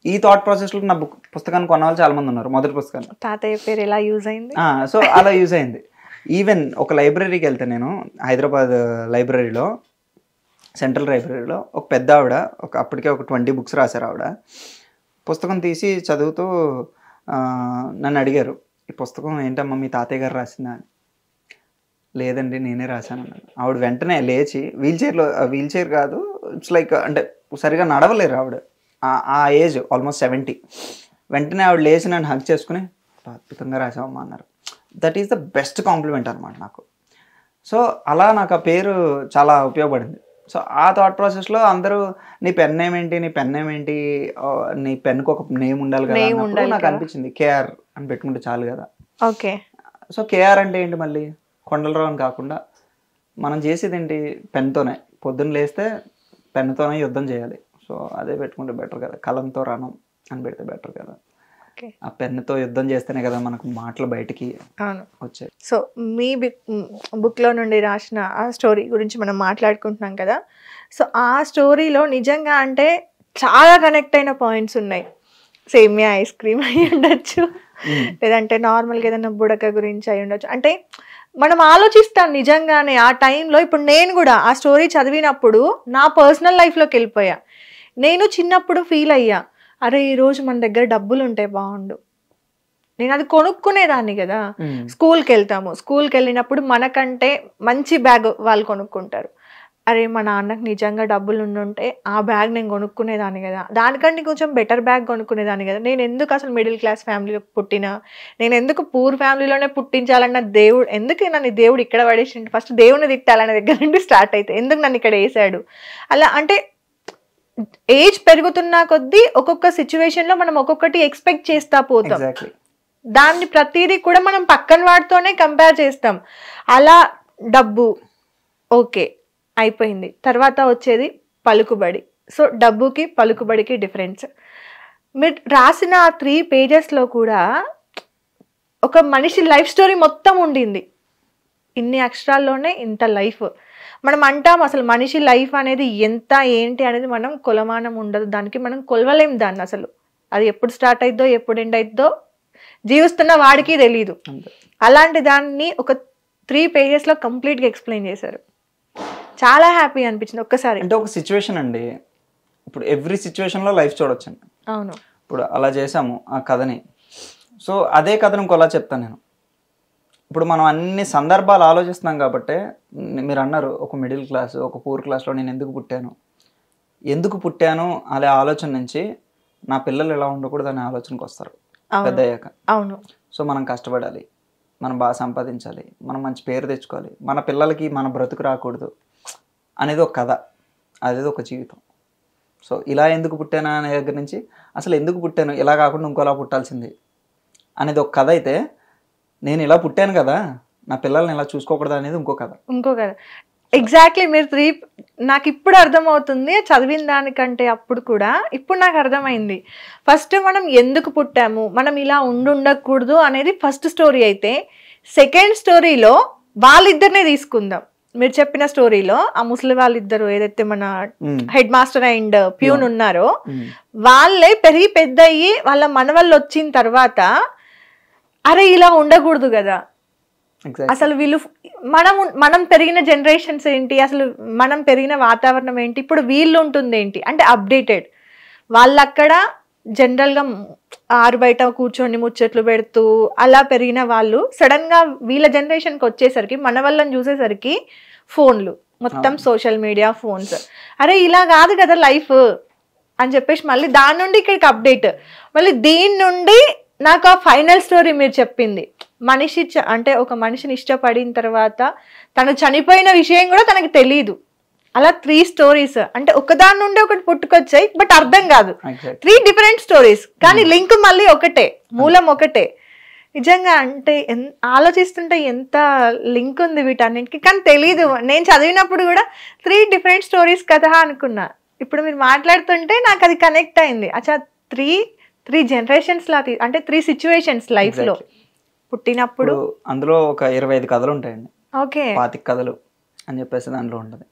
ఈ థాట్ ప్రాసెస్లో నా పుస్తకాన్ని కొన్న వాళ్ళు చాలా మంది ఉన్నారు. మొదటి పుస్తకాన్ని తాతయ్య పేరు ఎలా యూజ్ అయింది, సో అలా యూజ్ అయింది. ఈవెన్ ఒక లైబ్రరీకి వెళ్తే, నేను హైదరాబాద్ లైబ్రరీలో సెంట్రల్ లైబ్రరీలో ఒక పెద్ద ఆవిడ అప్పటికే ఒక 20 బుక్స్ రాశారు ఆవిడ. పుస్తకం తీసి చదువుతూ నన్ను అడిగారు, ఈ పుస్తకం ఏంటమ్మా మీ తాతయ్య గారు రాసిందా అని. లేదండి నేనే రాశాను అన్నాను. ఆవిడ వెంటనే లేచి వీల్ చైర్ కాదు, ఇట్స్ లైక్ అంటే సరిగా నడవలేరు ఆవిడ, ఆ ఏజ్ ఆల్మోస్ట్ 70. వెంటనే ఆవిడ లేచి నన్ను హగ్ చేసుకుని అద్భుతంగా రాసావమ్మా అన్నారు. That is the best compliment అనమాట నాకు. సో అలా నాకు ఆ పేరు చాలా ఉపయోగపడింది. సో ఆ థాట్ ప్రాసెస్లో అందరూ నీ పెన్ నేమ్ ఏంటి, నీ పెన్కు ఒక నేమ్ ఉండాలి కదా అన్నప్పుడు నాకు అనిపించింది కేఆర్ అని పెట్టుకుంటే చాలు కదా. ఓకే. సో కేఆర్ అంటే ఏంటి, మళ్ళీ కొండలరావు అని కాకుండా మనం చేసేది ఏంటి, పెన్తోనే. పొద్దున్న లేస్తే పెన్తోనే యుద్ధం చేయాలి. సో అదే పెట్టుకుంటే బెటర్ కదా, కలంతో రణం అని పెడితే బెటర్ కదా. ఆ పెన్నుతో యుద్ధం చేస్తేనే కదా మనకు మాటలు బయటికి వచ్చాయి. సో మీ బుక్లో నుండి రాసిన ఆ స్టోరీ గురించి మనం మాట్లాడుకుంటున్నాం కదా. సో ఆ స్టోరీలో నిజంగా అంటే చాలా కనెక్ట్ అయిన పాయింట్స్ ఉన్నాయి. సేమియా ఐస్ క్రీమ్ అయి ఉండొచ్చు, లేదంటే నార్మల్గా ఏదైనా బుడక గురించి అయి ఉండొచ్చు. అంటే మనం ఆలోచిస్తాం నిజంగానే ఆ టైంలో. ఇప్పుడు నేను కూడా ఆ స్టోరీ చదివినప్పుడు నా పర్సనల్ లైఫ్లోకి వెళ్ళిపోయా. నేను చిన్నప్పుడు ఫీల్ అయ్యా, అరే ఈరోజు మన దగ్గర డబ్బులు ఉంటే బాగుండు, నేను అది కొనుక్కునేదాన్ని కదా. స్కూల్కి వెళ్ళినప్పుడు మనకంటే మంచి బ్యాగ్ వాళ్ళు కొనుక్కుంటారు. అరే మా నాన్నకు నిజంగా డబ్బులు ఉండుంటే ఆ బ్యాగ్ నేను కొనుక్కునేదాన్ని కదా, దానికంటే కొంచెం బెటర్ బ్యాగ్ కొనుక్కునేదాన్ని కదా. నేను ఎందుకు అసలు మిడిల్ క్లాస్ ఫ్యామిలీలో పుట్టినా, నేను ఎందుకు పూర్ ఫ్యామిలీలోనే పుట్టించాలన్న దేవుడు ఎందుకు నన్ను దేవుడు ఇక్కడ పడేసిండు, ఫస్ట్ దేవుని తిట్టాలనే దగ్గర నుండి స్టార్ట్ అయితే ఎందుకు నన్ను ఇక్కడ వేసాడు. అలా అంటే ఏజ్ పెరుగుతున్నా కొద్దీ ఒక్కొక్క సిచ్యువేషన్లో మనం ఒక్కొక్కటి ఎక్స్పెక్ట్ చేస్తా పోతాం. దాన్ని ప్రతిదీ కూడా మనం పక్కన వాటితోనే కంపేర్ చేస్తాం. అలా డబ్బు ఓకే అయిపోయింది, తర్వాత వచ్చేది పలుకుబడి. సో డబ్బుకి పలుకుబడికి డిఫరెన్స్. మీరు రాసిన 3 పేజెస్లో కూడా ఒక మనిషి లైఫ్ స్టోరీ మొత్తం ఉండింది. ఇన్ని అక్షరాల్లోనే ఇంత లైఫ్. మనం అంటాం అసలు మనిషి లైఫ్ అనేది ఎంత ఏంటి అనేది మనం కొలమానం ఉండదు, దానికి మనం కొలవలేం దాన్ని. అసలు అది ఎప్పుడు స్టార్ట్ అయిద్దో ఎప్పుడు ఎండ్ అయిద్దో జీవిస్తున్న వాడికి తెలీదు. అలాంటి దాన్ని ఒక 3 పేజెస్లో కంప్లీట్గా ఎక్స్ప్లెయిన్ చేశారు. చాలా హ్యాపీ అనిపించింది ఒక్కసారి. అంటే ఒక సిచ్యువేషన్ అండి, ఇప్పుడు ఎవ్రీ సిచ్యువేషన్లో లైఫ్ చూడొచ్చండి. అవును. ఇప్పుడు అలా చేసాము ఆ కథని. సో అదే కథను ఇంకోలా చెప్తాను నేను. ఇప్పుడు మనం అన్ని సందర్భాలు ఆలోచిస్తున్నాం కాబట్టి, మీరు అన్నారు ఒక మిడిల్ క్లాస్ ఒక పూర్ క్లాస్లో నేను ఎందుకు పుట్టాను అనే ఆలోచన నుంచి నా పిల్లలు ఎలా ఉండకూడదు అనే ఆలోచనకు వస్తారు పెద్ద అయ్యాక. అవును. సో మనం కష్టపడాలి, మనం బాగా సంపాదించాలి, మనం మంచి పేరు తెచ్చుకోవాలి, మన పిల్లలకి మన బ్రతుకు రాకూడదు అనేది ఒక కథ, అనేది ఒక జీవితం. సో ఇలా ఎందుకు పుట్టానా అనే దగ్గర నుంచి అసలు ఎందుకు పుట్టాను, ఇలా కాకుండా ఇంకోలా పుట్టాల్సింది అనేది ఒక కథ అయితే, నేను ఇలా పుట్టాను కదా నా పిల్లల్ని ఇలా చూసుకోకూడదు అనేది ఇంకో కథ. ఎగ్జాక్ట్లీ. మీరు నాకు ఇప్పుడు అర్థమవుతుంది, చదివిన దానికంటే అప్పుడు కూడా ఇప్పుడు నాకు అర్థమైంది. ఫస్ట్ మనం ఎందుకు పుట్టాము, మనం ఇలా ఉండకూడదు అనేది ఫస్ట్ స్టోరీ అయితే, సెకండ్ స్టోరీలో వాళ్ళిద్దరినే తీసుకుందాం. మీరు చెప్పిన స్టోరీలో ఆ ముసలి వాళ్ళిద్దరు ఏదైతే మన హెడ్ మాస్టర్ అండ్ ప్యూన్ ఉన్నారో వాళ్ళే పెరిగి పెద్ద అయ్యి వాళ్ళ మనవళ్ళు వచ్చిన తర్వాత అరే ఇలా ఉండకూడదు కదా, అసలు వీళ్ళు మనం పెరిగిన జనరేషన్స్ ఏంటి, అసలు మనం పెరిగిన వాతావరణం ఏంటి, ఇప్పుడు వీళ్ళు ఉంటుంది ఏంటి అంటే అప్డేటెడ్. వాళ్ళక్కడ జనరల్గా ఆరు బయట కూర్చొని ముచ్చట్లు పెడుతూ అలా పెరిగిన వాళ్ళు సడన్గా వీళ్ళ జనరేషన్కి వచ్చేసరికి మన వాళ్ళని చూసేసరికి ఫోన్లు మొత్తం సోషల్ మీడియా ఫోన్స్, అరే ఇలా కాదు కదా లైఫ్ అని చెప్పేసి మళ్ళీ దాని నుండి ఇక్కడికి అప్డేట్. మళ్ళీ దీని నుండి నాకు ఆ ఫైనల్ స్టోరీ మీరు చెప్పింది, మనిషి అంటే ఒక మనిషిని ఇష్టపడిన తర్వాత తను చనిపోయిన విషయం కూడా తనకి తెలియదు. అలా 3 స్టోరీస్ అంటే ఒకదాని నుండి ఒకటి పుట్టుకొచ్చాయి, బట్ అర్థం కాదు. 3 డిఫరెంట్ స్టోరీస్ కానీ లింక్ మళ్ళీ ఒకటే, మూలం ఒకటే. నిజంగా అంటే ఆలోచిస్తుంటే ఎంత లింక్ ఉంది వీటన్నింటికి, కానీ తెలీదు. నేను చదివినప్పుడు కూడా 3 డిఫరెంట్ స్టోరీస్ కదా అనుకున్నా. ఇప్పుడు మీరు మాట్లాడుతుంటే నాకు అది కనెక్ట్ అయింది. అచ్చా 3 జనరేషన్స్ లా అంటే 3 సిచ్యువేషన్స్ లైఫ్ లో పుట్టినప్పుడు. అందులో ఒక 25 కథలు ఉంటాయండి. ఓకే, 25 కథలు అని చెప్పేసి దాంట్లో ఉంటుంది.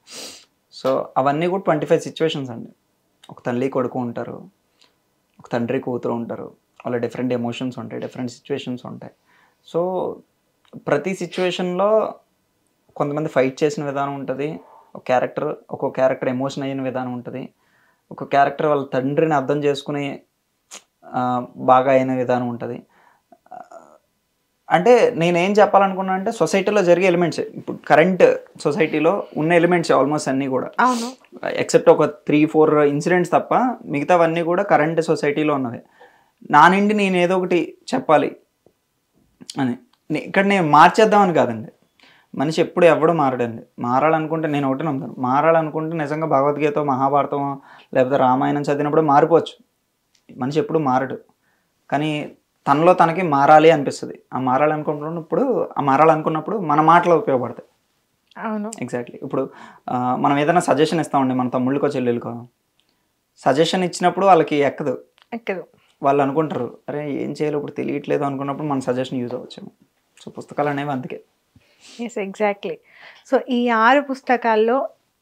సో అవన్నీ కూడా 25 సిచ్యువేషన్స్ అండి. ఒక తల్లి కొడుకు ఉంటారు, ఒక తండ్రి కూతురు ఉంటారు, వాళ్ళ డిఫరెంట్ ఎమోషన్స్ ఉంటాయి, డిఫరెంట్ సిచ్యువేషన్స్ ఉంటాయి. సో ప్రతి సిచ్యువేషన్లో కొంతమంది ఫైట్ చేసిన విధానం ఉంటుంది, ఒక్కొక్క క్యారెక్టర్ ఎమోషన్ అయిన విధానం ఉంటుంది, ఒక క్యారెక్టర్ వాళ్ళ తండ్రిని అర్థం చేసుకుని బాగా అయిన విధానం ఉంటుంది. అంటే నేనేం చెప్పాలనుకున్నా అంటే సొసైటీలో జరిగే ఎలిమెంట్స్, ఇప్పుడు కరెంట్ సొసైటీలో ఉన్న ఎలిమెంట్స్ ఆల్మోస్ట్ అన్నీ కూడా, ఎక్సెప్ట్ ఒక 3-4 ఇన్సిడెంట్స్ తప్ప మిగతావన్నీ కూడా కరెంట్ సొసైటీలో ఉన్నవి. నా నుండి నేను ఏదో ఒకటి చెప్పాలి అని, ఇక్కడ నేను మార్చేద్దామని కాదండి. మనిషి ఎప్పుడు ఎవడో మారడండి. మారాలనుకుంటే నేను ఒకటి నమ్ముతాను, మారాలనుకుంటే నిజంగా భగవద్గీత, మహాభారతం లేకపోతే రామాయణం చదివినప్పుడు మారిపోవచ్చు. మనిషి ఎప్పుడు మారడు, కానీ తనలో తనకి మారాలి అనిపిస్తుంది. ఆ మారాలనుకున్నప్పుడు మన మాటలు ఉపయోగపడతాయి. అవును, ఎగ్జాక్ట్లీ. ఇప్పుడు మనం ఏదైనా సజెషన్ ఇస్తామండి మన తమ్ముళ్ళకో చెల్లెలకో, సజెషన్ ఇచ్చినప్పుడు వాళ్ళకి ఎక్కదు. వాళ్ళు అనుకుంటారు అరే ఏం చేయాలో ఇప్పుడు తెలియట్లేదు అనుకున్నప్పుడు మన సజెషన్ యూజ్ అవ్వచ్చు. సో పుస్తకాలు అనేవి అందుకే. Yes, exactly. సో ఈ 6 పుస్తకాల్లో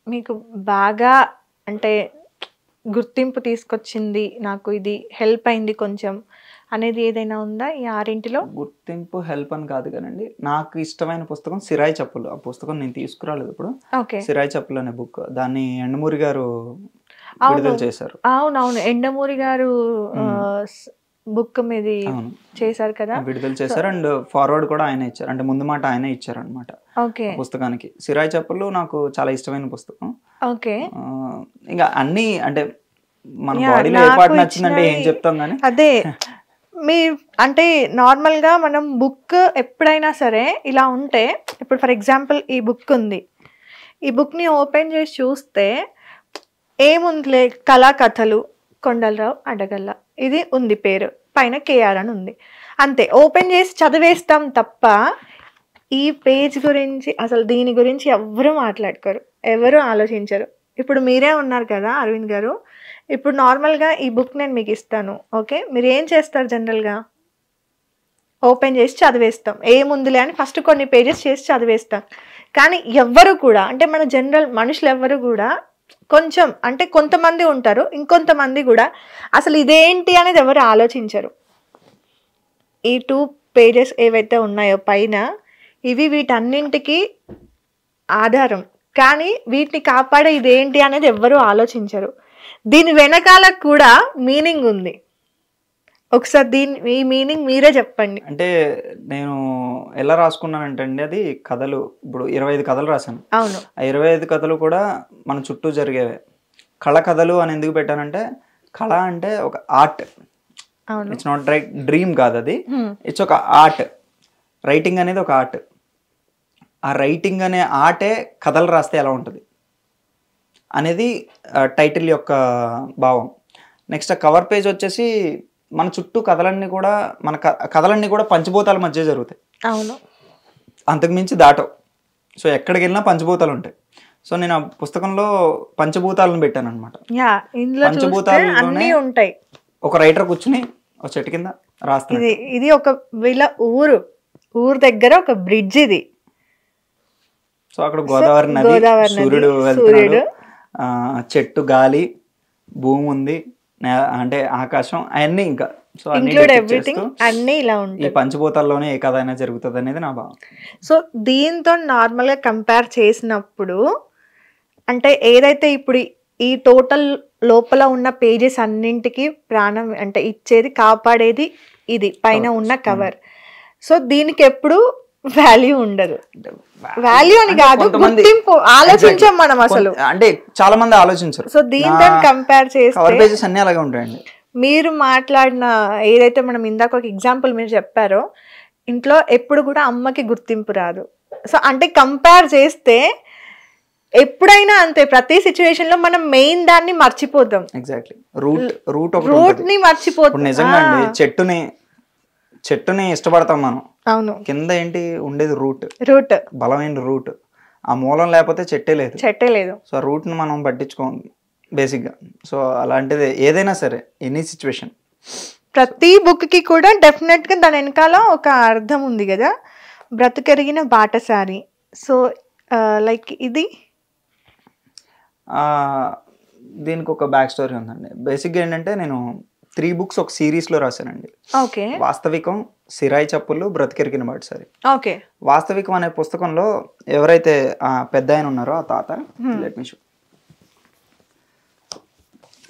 మీకు బాగా అంటే గుర్తింపు తీసుకొచ్చింది, నాకు ఇది హెల్ప్ అయింది కొంచెం అనేది ఏదైనా ఉందా ఈ 6 గుర్తింపు హెల్ప్ అని కాదు కానండి, నాకు ఇష్టమైన పుస్తకం సిరాయి చెప్పులు. ఆ పుస్తకం నేను తీసుకురాలేదు ఇప్పుడు. సిరాయి చెప్పులు అనే బుక్, దాన్ని ఎండమూరి గారు విడుదల చేశారు. అవునవును, ఎండమూరి గారు బుక్ మీద చేశారు కదా, విడుదల చేశారు. అండ్ ఫార్వర్డ్ కూడా ఆయన ఇచ్చారు, అంటే ముందు మాట ఆయన ఇచ్చారు అనమాట పుస్తకానికి. సిరాయి చెప్పులు నాకు చాలా ఇష్టమైన పుస్తకం. ఇంకా అన్ని అంటే మన బాడీలో ఏ పార్ట్ నచ్చిందంటే ఏం చెప్తాం కానీ అదే మీ అంటే నార్మల్గా మనం బుక్ ఎప్పుడైనా సరే ఇలా ఉంటే, ఇప్పుడు ఫర్ ఎగ్జాంపుల్ ఈ బుక్ ఉంది, ఈ బుక్ని ఓపెన్ చేసి చూస్తే ఏముందిలే, కళాకథలు కొండలరావు అడగల్ల ఇది ఉంది పేరు, పైన కేఆర్ అని ఉంది, అంతే. ఓపెన్ చేసి చదివేస్తాం తప్ప ఈ పేజ్ గురించి అసలు దీని గురించి ఎవరు మాట్లాడుకోరు, ఎవరు ఆలోచించరు. ఇప్పుడు మీరే ఉన్నారు కదా అరవింద్ గారు, ఇప్పుడు నార్మల్గా ఈ బుక్ నేను మీకు ఇస్తాను, ఓకే, మీరు ఏం చేస్తారు జనరల్గా? ఓపెన్ చేసి చదివేస్తాం, ఏముందిలే అని ఫస్ట్ కొన్ని పేజెస్ చేసి చదివేస్తాం. కానీ ఎవ్వరు కూడా అంటే మన జనరల్ మనుషులు ఎవ్వరు కూడా కొంచెం అంటే కొంతమంది ఉంటారు, ఇంకొంతమంది కూడా అసలు ఇదేంటి అనేది ఎవరు ఆలోచించరు. ఈ 2 పేజెస్ ఏవైతే ఉన్నాయో పైన, ఇవి వీటన్నింటికి ఆధారం, కానీ వీటిని కాపాడే ఇదేంటి అనేది ఎవ్వరూ ఆలోచించరు. దీని వెనకాల కూడా మీనింగ్ ఉంది. ఒకసారి ఈ మీనింగ్ మీరే చెప్పండి. అంటే నేను ఎలా రాసుకున్నానంటే అండి, అది కథలు ఇప్పుడు 25 కథలు రాశాను. అవును, ఆ 25 కథలు కూడా మన చుట్టూ జరిగేవే. కళ కథలు అని ఎందుకు పెట్టానంటే, కళ అంటే ఒక art, it's not right dream కాదు, అది ఇట్స్ ఒక ఆర్ట్. రైటింగ్ అనేది ఒక ఆర్ట్. ఆ రైటింగ్ అనే ఆర్టే కథలు రాస్తే ఎలా ఉంటుంది అనేది టైటిల్ యొక్క భావం. నెక్స్ట్ కవర్ పేజ్ వచ్చేసి మన చుట్టూ కథలన్నీ కూడా కథలన్నీ కూడా పంచభూతాల మధ్య జరుగుతాయి. అవును, అంతకుమించి దాటవు. సో ఎక్కడికి వెళ్ళినా పంచభూతాలు ఉంటాయి. సో నేను ఆ పుస్తకంలో పంచభూతాలను పెట్టాను అనమాట. పంచభూతాలు ఉంటాయి. ఒక రైటర్ కూర్చుని ఒక చెట్టు కింద రాస్తాడు. ఇది ఒక ఊరు దగ్గర ఒక బ్రిడ్జ్ ఇది. సో అక్కడ గోదావరి నది, సూర్యుడు వెళ్తున్నాడు, చెట్టు, గాలి, భూమి ఉంది, అంటే ఆకాశం, అవన్నీ ఇంకా సో అన్ని ఇలా ఉంటాయి. ఈ పంచభూతాల్లోనే ఏ కథ అయినా జరుగుతుంది అనేది నా భావం. సో దీంతో నార్మల్గా కంపేర్ చేసినప్పుడు అంటే ఏదైతే ఇప్పుడు ఈ టోటల్ లోపల ఉన్న పేజెస్ అన్నింటికి ప్రాణం అంటే ఇచ్చేది, కాపాడేది ఇది పైన ఉన్న కవర్. సో దీనికి ఎప్పుడు వాల్యూ ఉండదు. వాల్యూ అని కాదు, గుర్తింపు ఆలోచించాం మనం అసలు, అంటే చాలా మంది ఆలోచించరు. సో దీంతో కంపేర్ చేస్తే అన్ని అలాగే ఉంటాయండి. మీరు మాట్లాడిన ఏదైతే మనం ఇందాక ఒక ఎగ్జాంపుల్ మీరు చెప్పారో, ఇంట్లో ఎప్పుడు కూడా అమ్మకి గుర్తింపు రాదు. సో అంటే కంపేర్ చేస్తే ఎప్పుడైనా అంతే, ప్రతి సిచ్యువేషన్ లో మనం మెయిన్ దాన్ని మర్చిపోతాం. ఎగ్జాక్ట్లీ, రూట్ ని మర్చిపోతాం. నిజంగా అండి, చెట్టుని ఇష్టపడతాం మనం. అవును, కింద ఏంటి ఉండేది? రూట్, బలమైన రూట్. ఆ మూలం లేకపోతే చెట్టే లేదు. సో ఆ రూట్ ని మనం పట్టించుకోం బేసిక్ గా. సో అలాంటిది ఏదైనా సరే, ఎనీ సిచ్యువేషన్, ప్రతి బుక్ కి కూడా డెఫినెట్ గా దాని వెనకాల ఒక అర్థం ఉంది కదా. బ్రతుకెరిగిన బాటసారి. సో లైక్ ఇది దీనికి ఒక బ్యాక్ స్టోరీ ఉందండి. బేసిక్గా ఏంటంటే, నేను 3 books ఒక సిరీస్లో రాశానండి. ఓకే. వాస్తవికం, సిరాయి చప్పుళ్ళు, బ్రతికెరిగిన బాటసారి. ఓకే. వాస్తవికం అనే పుస్తకంలో ఎవరైతే పెద్ద ఆయన ఉన్నారో ఆ తాత, లెట్ మీ షో,